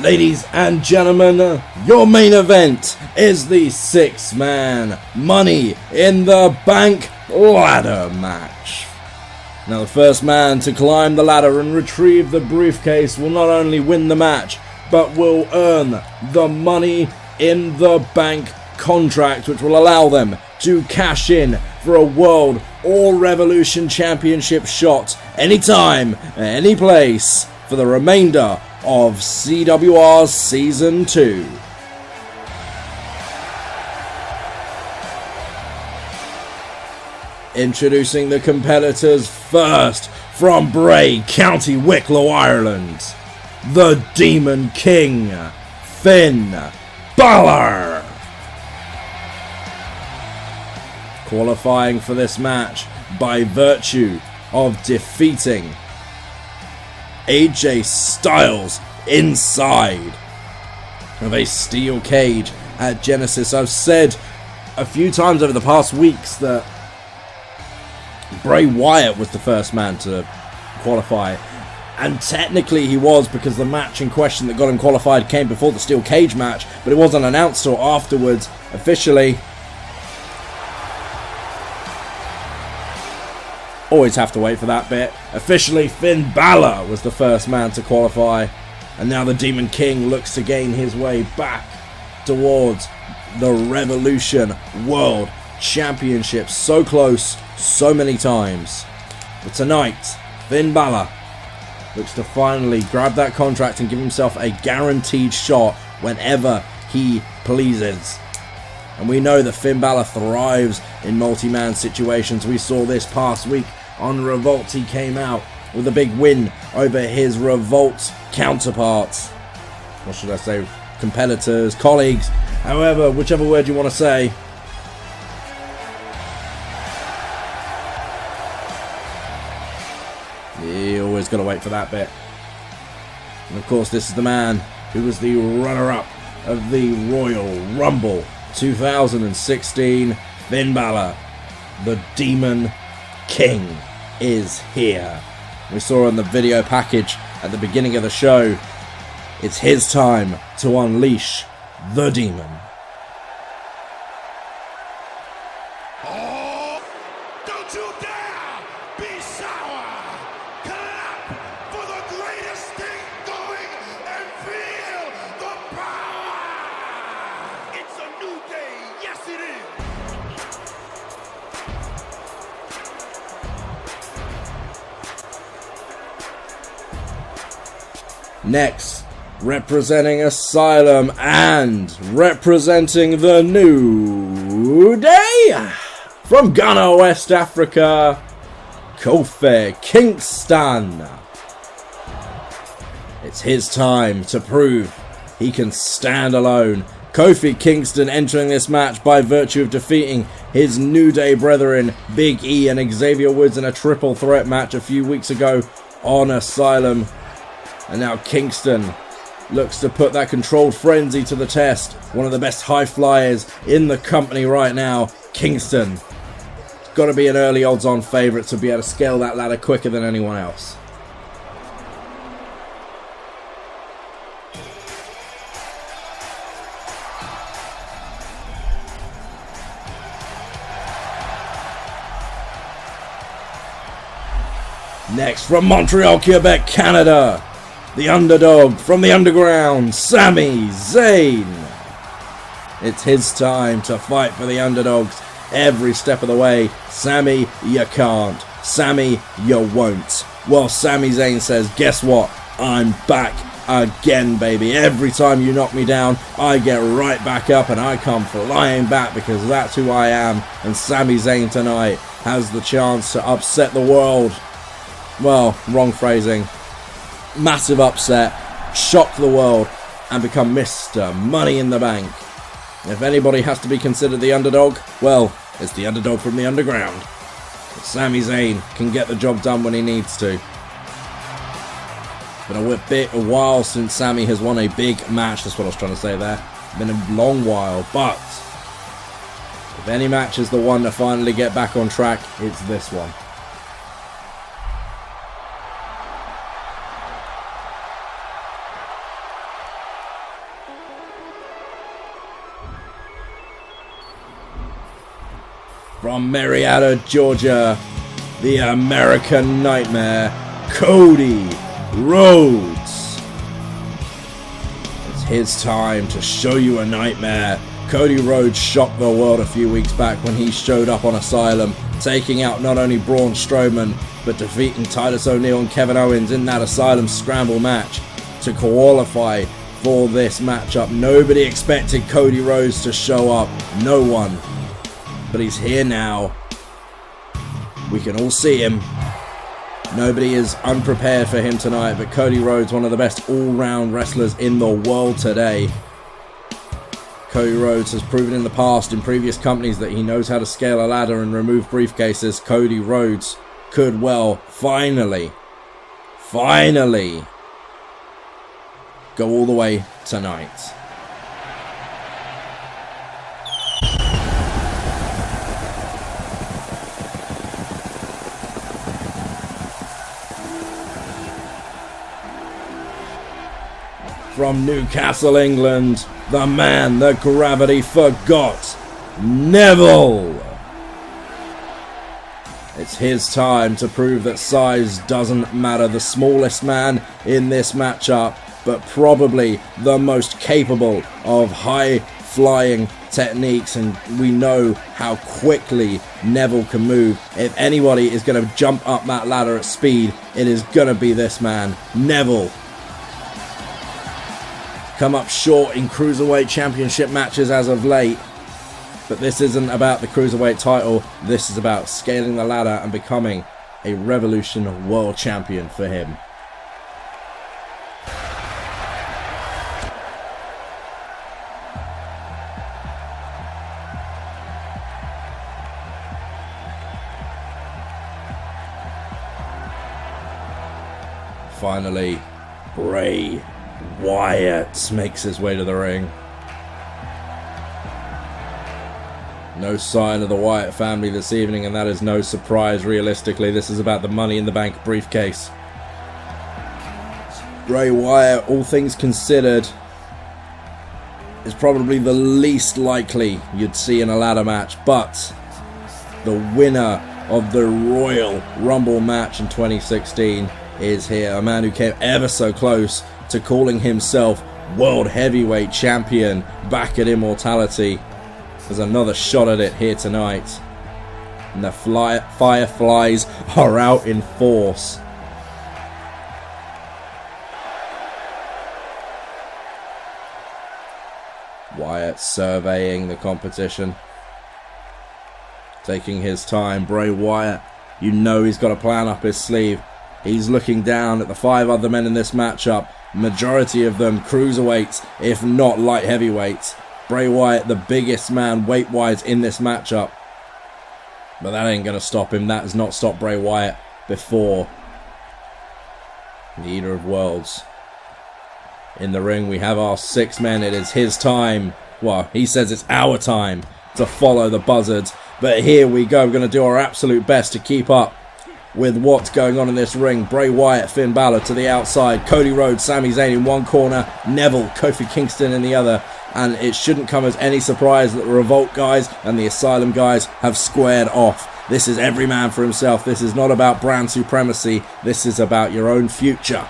Ladies and gentlemen, your main event is the 6-man Money in the Bank ladder match. Now, the first man to climb the ladder and retrieve the briefcase will not only win the match, but will earn the Money in the Bank contract, which will allow them to cash in for a World or Revolution Championship shot anytime, any place, for the remainder of CWR Season 2. Introducing the competitors first, from Bray, County Wicklow, Ireland, the Demon King, Finn Balor. Qualifying for this match by virtue of defeating AJ Styles inside of a steel cage at Genesis. I've said a few times over the past weeks that Bray Wyatt was the first man to qualify, and technically he was, because the match in question that got him qualified came before the steel cage match, but it wasn't announced till afterwards officially. Always have to wait for that bit. Officially, Finn Balor was the first man to qualify, and now the Demon King looks to gain his way back towards the Revolution World Championship. So close, so many times. But tonight, Finn Balor looks to finally grab that contract and give himself a guaranteed shot whenever he pleases. And we know that Finn Balor thrives in multi-man situations. We saw this past week on Revolt. He came out with a big win over his Revolt counterparts. What should I say? Competitors, colleagues, however, whichever word you want to say. You always got to wait for that bit. And of course, this is the man who was the runner-up of the Royal Rumble 2016, Finn Balor, the Demon King, is here. We saw in the video package at the beginning of the show, it's his time to unleash the demon. Oh, don't you dare be sour! Clap for the greatest thing going and feel the power! It's a new day, yes it is! Next, representing Asylum and representing the New Day from Ghana, West Africa, Kofi Kingston. It's his time to prove he can stand alone. Kofi Kingston entering this match by virtue of defeating his New Day brethren Big E and Xavier Woods in a triple threat match a few weeks ago on Asylum. And now Kingston looks to put that controlled frenzy to the test. One of the best high flyers in the company right now. Kingston. Got to be an early odds-on favourite to be able to scale that ladder quicker than anyone else. Next, from Montreal, Quebec, Canada, the underdog from the underground, Sami Zayn. It's his time to fight for the underdogs every step of the way. Sami, you can't. Sami, you won't. Well, Sami Zayn says, guess what? I'm back again, baby. Every time you knock me down, I get right back up and I come flying back because that's who I am. And Sami Zayn tonight has the chance to upset the world. Well, wrong phrasing. Massive upset, shock the world, and become Mr. Money in the Bank. If anybody has to be considered the underdog, well, it's the underdog from the underground. But Sami Zayn can get the job done when he needs to. It's been a while since Sami has won a big match, that's what I was trying to say there. It's been a long while, but if any match is the one to finally get back on track, it's this one. From Marietta, Georgia, the American Nightmare, Cody Rhodes. It's his time to show you a nightmare. Cody Rhodes shocked the world a few weeks back when he showed up on Asylum, taking out not only Braun Strowman, but defeating Titus O'Neil and Kevin Owens in that Asylum Scramble match to qualify for this matchup. Nobody expected Cody Rhodes to show up. No one. But he's here now. We can all see him. Nobody is unprepared for him tonight, but Cody Rhodes, one of the best all-round wrestlers in the world today. Cody Rhodes has proven in the past, in previous companies, that he knows how to scale a ladder and remove briefcases. Cody Rhodes could well, finally, go all the way tonight. From Newcastle, England, the man that gravity forgot, Neville. It's his time to prove that size doesn't matter. The smallest man in this matchup, but probably the most capable of high-flying techniques, and we know how quickly Neville can move. If anybody is going to jump up that ladder at speed, it is going to be this man, Neville. Come up short in Cruiserweight Championship matches as of late, but this isn't about the Cruiserweight title. This is about scaling the ladder and becoming a Revolution World Champion for him. Finally, Bray Wyatt makes his way to the ring. No sign of the Wyatt family this evening, and that is no surprise. Realistically, this is about the Money in the Bank briefcase. Bray Wyatt, all things considered, is probably the least likely you'd see in a ladder match, but the winner of the Royal Rumble match in 2016 is here. A man who came ever so close to calling himself World Heavyweight Champion back at Immortality. There's another shot at it here tonight. And the Fireflies are out in force. Wyatt surveying the competition, taking his time. Bray Wyatt, you know he's got a plan up his sleeve. He's looking down at the 5 other men in this matchup, majority of them cruiserweights, if not light heavyweights. Bray Wyatt, the biggest man weight-wise in this matchup. But that ain't going to stop him. That has not stopped Bray Wyatt before. The Eater of Worlds. In the ring, we have our 6 men. It is his time. Well, he says it's our time to follow the buzzards. But here we go. We're going to do our absolute best to keep up with what's going on in this ring. Bray Wyatt, Finn Balor to the outside. Cody Rhodes, Sami Zayn in one corner. Neville, Kofi Kingston in the other. And it shouldn't come as any surprise that the Revolt guys and the Asylum guys have squared off. This is every man for himself. This is not about brand supremacy. This is about your own future.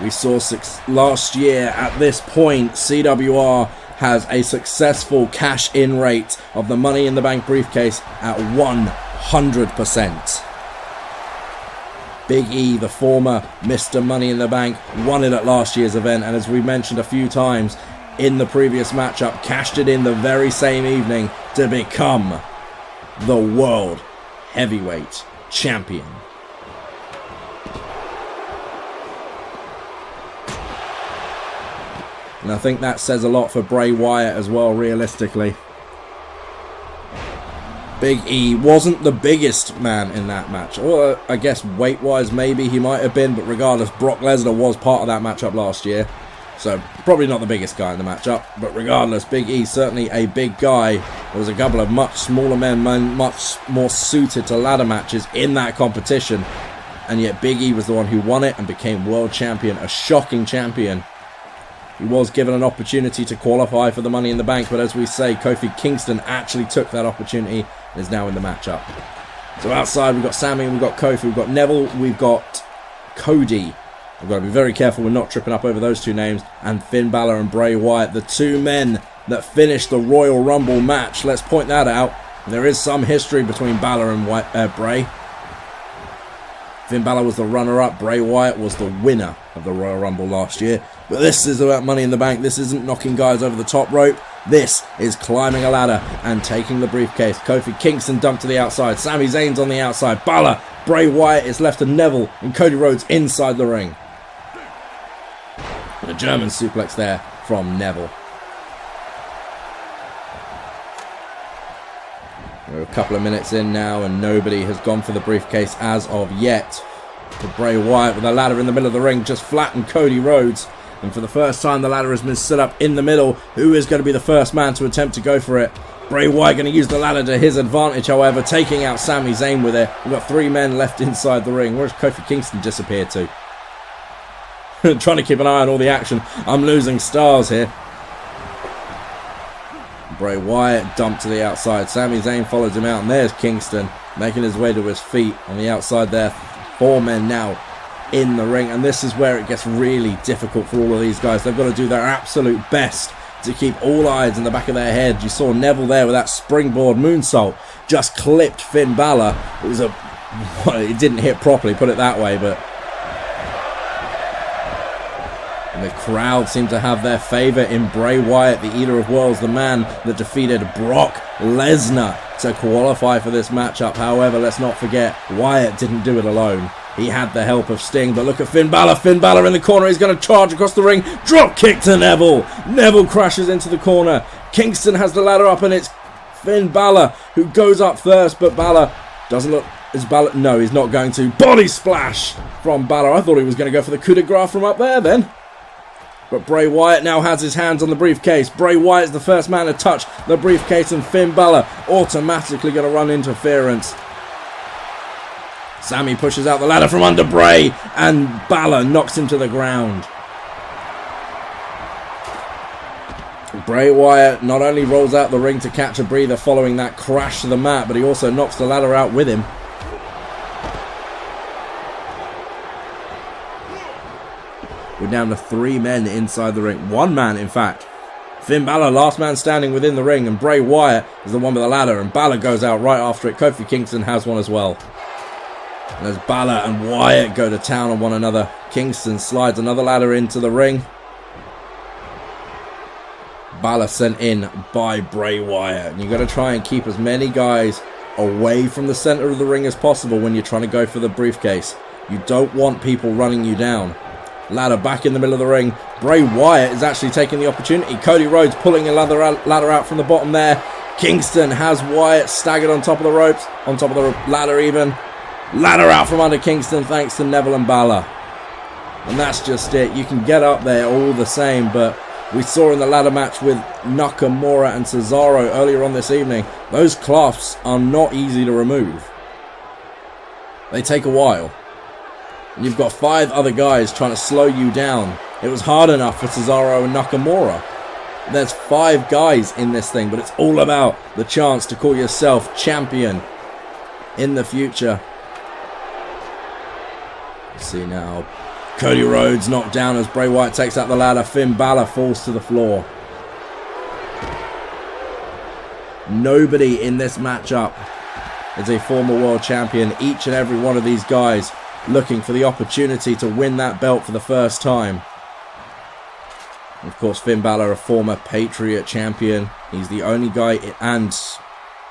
We saw last year at this point, CWR has a successful cash-in rate of the Money in the Bank briefcase at 100%. Big E, the former Mr. Money in the Bank, won it at last year's event, and as we mentioned a few times in the previous matchup, cashed it in the very same evening to become the World Heavyweight Champion. And I think that says a lot for Bray Wyatt as well, realistically. Big E wasn't the biggest man in that match. Or I guess weight-wise maybe he might have been, but regardless, Brock Lesnar was part of that matchup last year. So probably not the biggest guy in the matchup, but regardless, Big E certainly a big guy. There was a couple of much smaller men, much more suited to ladder matches in that competition. And yet Big E was the one who won it and became world champion, a shocking champion. He was given an opportunity to qualify for the Money in the Bank, but as we say, Kofi Kingston actually took that opportunity and is now in the matchup. So outside we've got Sami, we've got Kofi, we've got Neville, we've got Cody. We've got to be very careful we're not tripping up over those 2 names. And Finn Balor and Bray Wyatt, the 2 men that finished the Royal Rumble match. Let's point that out. There is some history between Balor and Bray. Finn Balor was the runner-up. Bray Wyatt was the winner of the Royal Rumble last year. But this is about Money in the Bank. This isn't knocking guys over the top rope. This is climbing a ladder and taking the briefcase. Kofi Kingston dumped to the outside. Sami Zayn's on the outside. Balor, Bray Wyatt is left to Neville, and Cody Rhodes inside the ring. And a German suplex there from Neville. We're a couple of minutes in now and nobody has gone for the briefcase as of yet. But Bray Wyatt with a ladder in the middle of the ring just flattened Cody Rhodes. And for the first time the ladder has been set up in the middle. Who is going to be the first man to attempt to go for it? Bray Wyatt going to use the ladder to his advantage, however, taking out Sami Zayn with it. We've got 3 men left inside the ring. Where's Kofi Kingston disappeared to? Trying to keep an eye on all the action. I'm losing stars here. Bray Wyatt dumped to the outside. Sami Zayn follows him out, and there's Kingston making his way to his feet on the outside there. 4 men now in the ring, and this is where it gets really difficult for all of these guys. They've got to do their absolute best to keep all eyes in the back of their head. You saw Neville there with that springboard moonsault, just clipped Finn Balor. It was it didn't hit properly, put it that way, but the crowd seemed to have their favour in Bray Wyatt, the Eater of Worlds, the man that defeated Brock Lesnar to qualify for this matchup. However, let's not forget, Wyatt didn't do it alone. He had the help of Sting, but look at Finn Balor. Finn Balor in the corner. He's going to charge across the ring. Drop kick to Neville. Neville crashes into the corner. Kingston has the ladder up, and it's Finn Balor who goes up first, but Balor doesn't look... Is Balor? No, he's not going to. Body splash from Balor. I thought he was going to go for the coup de grace from up there then. But Bray Wyatt now has his hands on the briefcase. Bray Wyatt's the first man to touch the briefcase, and Finn Balor automatically going to run interference. Sami pushes out the ladder from under Bray, and Balor knocks him to the ground. Bray Wyatt not only rolls out the ring to catch a breather following that crash to the mat, but he also knocks the ladder out with him. We're down to 3 men inside the ring. 1 man, in fact. Finn Balor, last man standing within the ring, and Bray Wyatt is the one with the ladder, and Balor goes out right after it. Kofi Kingston has one as well. And as Balor and Wyatt go to town on one another, Kingston slides another ladder into the ring. Balor sent in by Bray Wyatt. And you've got to try and keep as many guys away from the center of the ring as possible when you're trying to go for the briefcase. You don't want people running you down. Ladder back in the middle of the ring. Bray Wyatt is actually taking the opportunity. Cody Rhodes pulling a ladder out from the bottom there. Kingston has Wyatt staggered on top of the ropes, on top of the ladder even. Ladder out from under Kingston thanks to Neville and Balor. And that's just it. You can get up there all the same, but we saw in the ladder match with Nakamura and Cesaro earlier on this evening, those cloths are not easy to remove. They take a while. And you've got 5 other guys trying to slow you down. It was hard enough for Cesaro and Nakamura. There's 5 guys in this thing, but it's all about the chance to call yourself champion in the future. See now, Cody Rhodes knocked down as Bray Wyatt takes out the ladder. Finn Balor falls to the floor. Nobody in this matchup is a former world champion. Each and every one of these guys looking for the opportunity to win that belt for the first time. Of course, Finn Balor, a former Patriot champion. He's the only guy, and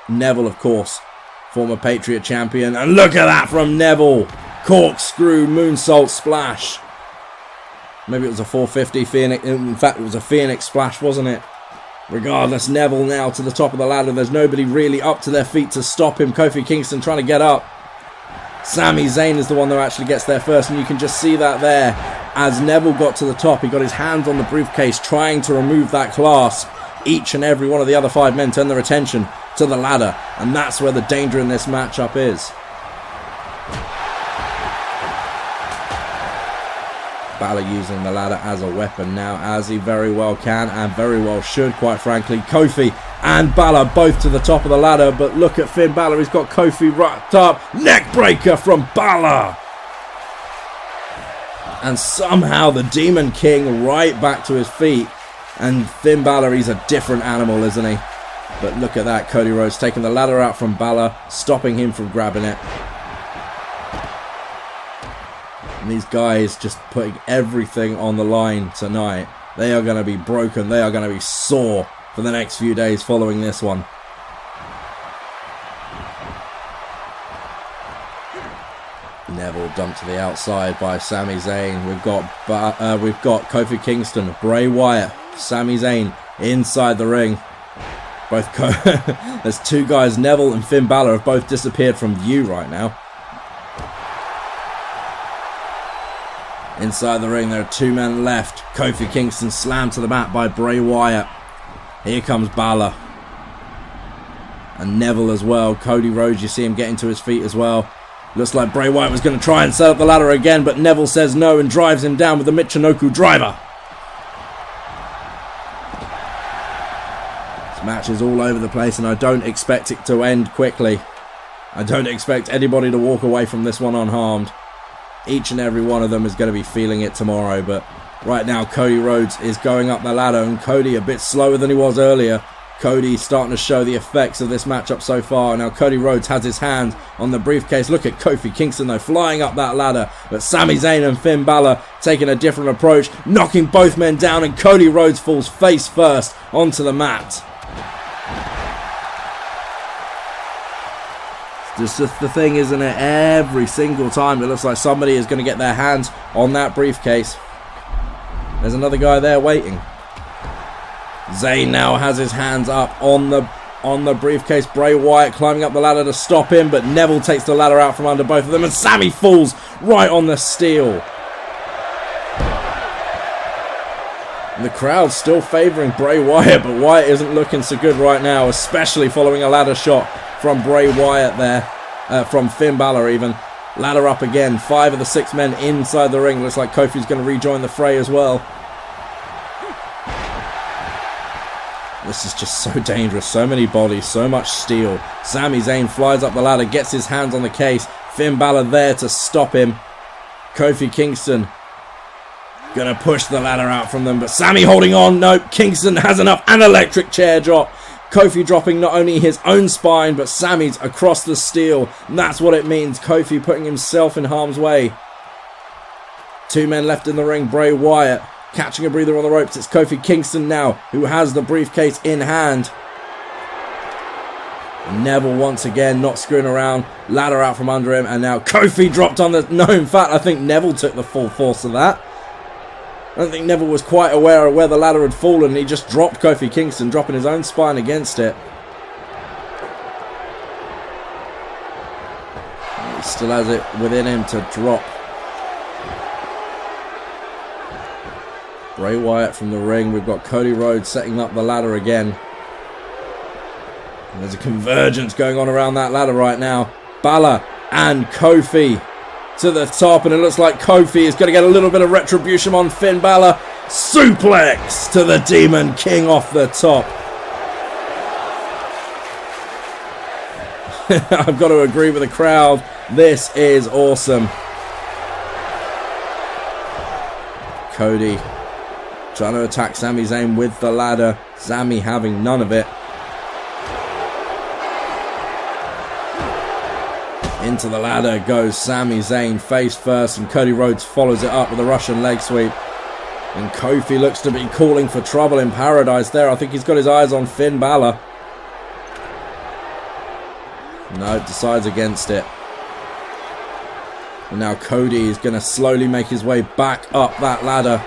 Neville, of course, former Patriot champion. And look at that from Neville. Corkscrew moonsault splash. Maybe it was a 450 Phoenix. In fact, it was a Phoenix splash, wasn't it? Regardless, Neville now to the top of the ladder. There's nobody really up to their feet to stop him. Kofi Kingston trying to get up. Sami Zayn is the one that actually gets there first, and you can just see that there. As Neville got to the top, he got his hands on the briefcase trying to remove that clasp. Each and every one of the other 5 men turn their attention to the ladder, and that's where the danger in this matchup is. Balor using the ladder as a weapon now, as he very well can and very well should, quite frankly. Kofi and Balor both to the top of the ladder, but look at Finn Balor, he's got Kofi wrapped up. Neck breaker from Balor. And somehow the Demon King right back to his feet. And Finn Balor, he's a different animal, isn't he? But look at that, Cody Rhodes taking the ladder out from Balor, stopping him from grabbing it. And these guys just putting everything on the line tonight. They are going to be broken. They are going to be sore for the next few days following this one. Neville dumped to the outside by Sami Zayn. We've got Kofi Kingston, Bray Wyatt, Sami Zayn inside the ring. There's 2 guys, Neville and Finn Balor, have both disappeared from view right now. Inside the ring, there are 2 men left. Kofi Kingston slammed to the mat by Bray Wyatt. Here comes Balor. And Neville as well. Cody Rhodes, you see him getting to his feet as well. Looks like Bray Wyatt was going to try and set up the ladder again, but Neville says no and drives him down with the Michinoku driver. This match is all over the place, and I don't expect it to end quickly. I don't expect anybody to walk away from this one unharmed. Each and every one of them is going to be feeling it tomorrow, but right now Cody Rhodes is going up the ladder, and Cody a bit slower than he was earlier. Cody starting to show the effects of this matchup so far. Now Cody Rhodes has his hand on the briefcase. Look at Kofi Kingston though, flying up that ladder, but Sami Zayn and Finn Balor taking a different approach, knocking both men down, and Cody Rhodes falls face first onto the mat. It's just the thing, isn't it? Every single time it looks like somebody is going to get their hands on that briefcase. There's another guy there waiting. Zayn now has his hands up on the briefcase. Bray Wyatt climbing up the ladder to stop him, but Neville takes the ladder out from under both of them, and Sami falls right on the steel. And the crowd's still favouring Bray Wyatt, but Wyatt isn't looking so good right now, especially following a ladder shot from Bray Wyatt there, from Finn Balor even. Ladder up again, 5 of the 6 men inside the ring. Looks like Kofi's going to rejoin the fray as well. This is just so dangerous, so many bodies, so much steel. Sami Zayn flies up the ladder, gets his hands on the case. Finn Balor there to stop him. Kofi Kingston gonna push the ladder out from them, but Sami holding on. Nope, Kingston has enough. An electric chair drop. Kofi dropping not only his own spine, but Sami's across the steel. And that's what it means. Kofi putting himself in harm's way. 2 men left in the ring. Bray Wyatt Catching a breather on the ropes. It's Kofi Kingston now who has the briefcase in hand. Neville once again not screwing around. Ladder out from under him. And now Kofi dropped on the... No, in fact, I think Neville took the full force of that. I don't think Neville was quite aware of where the ladder had fallen. And he just dropped Kofi Kingston, dropping his own spine against it. He still has it within him to drop. Bray Wyatt from the ring. We've got Cody Rhodes setting up the ladder again. And there's a convergence going on around that ladder right now. Balor and Kofi to the top. And it looks like Kofi is going to get a little bit of retribution on Finn Balor. Suplex to the Demon King off the top. I've got to agree with the crowd. This is awesome. Cody trying to attack Sami Zayn with the ladder. Sami having none of it. Into the ladder goes Sami Zayn face first, and Cody Rhodes follows it up with a Russian leg sweep. And Kofi looks to be calling for trouble in paradise there. I think he's got his eyes on Finn Balor. No, decides against it. And now Cody is going to slowly make his way back up that ladder.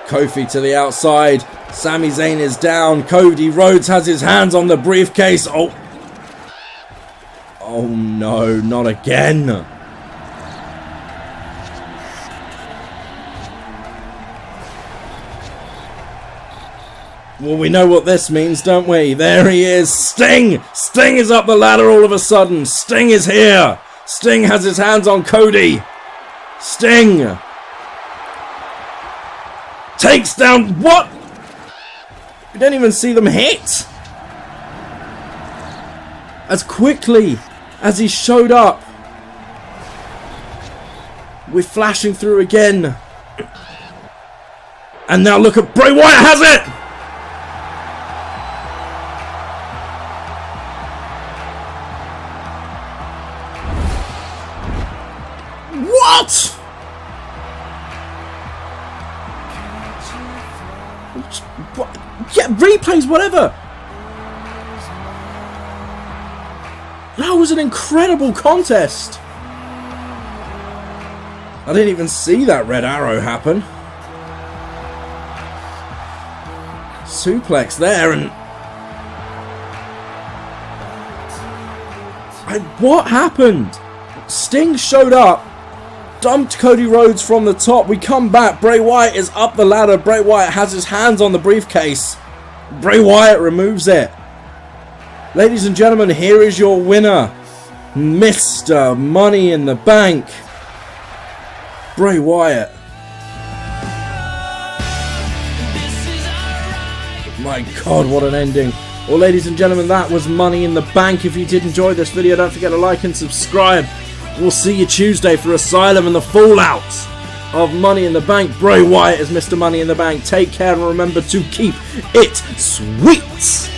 Kofi to the outside. Sami Zayn is down. Cody Rhodes has his hands on the briefcase. Oh no, not again. Well, we know what this means, don't we? There he is. Sting! Sting is up the ladder all of a sudden. Sting is here. Sting has his hands on Cody. Sting takes down... What? We don't even see them hit. As quickly as he showed up. We're flashing through again. And now look at... Bray Wyatt has it! What? Yeah, replays, whatever. That was an incredible contest. I didn't even see that red arrow happen. Suplex there, and what happened? Sting showed up, dumped Cody Rhodes from the top. We come back. Bray Wyatt is up the ladder. Bray Wyatt has his hands on the briefcase. Bray Wyatt removes it. Ladies and gentlemen, here is your winner, Mr. Money in the Bank, Bray Wyatt. My God, what an ending. Well, ladies and gentlemen, that was Money in the Bank. If you did enjoy this video, don't forget to like and subscribe. We'll see you Tuesday for Asylum and the fallout of Money in the Bank. Bray Wyatt is Mr. Money in the Bank. Take care and remember to keep it sweet.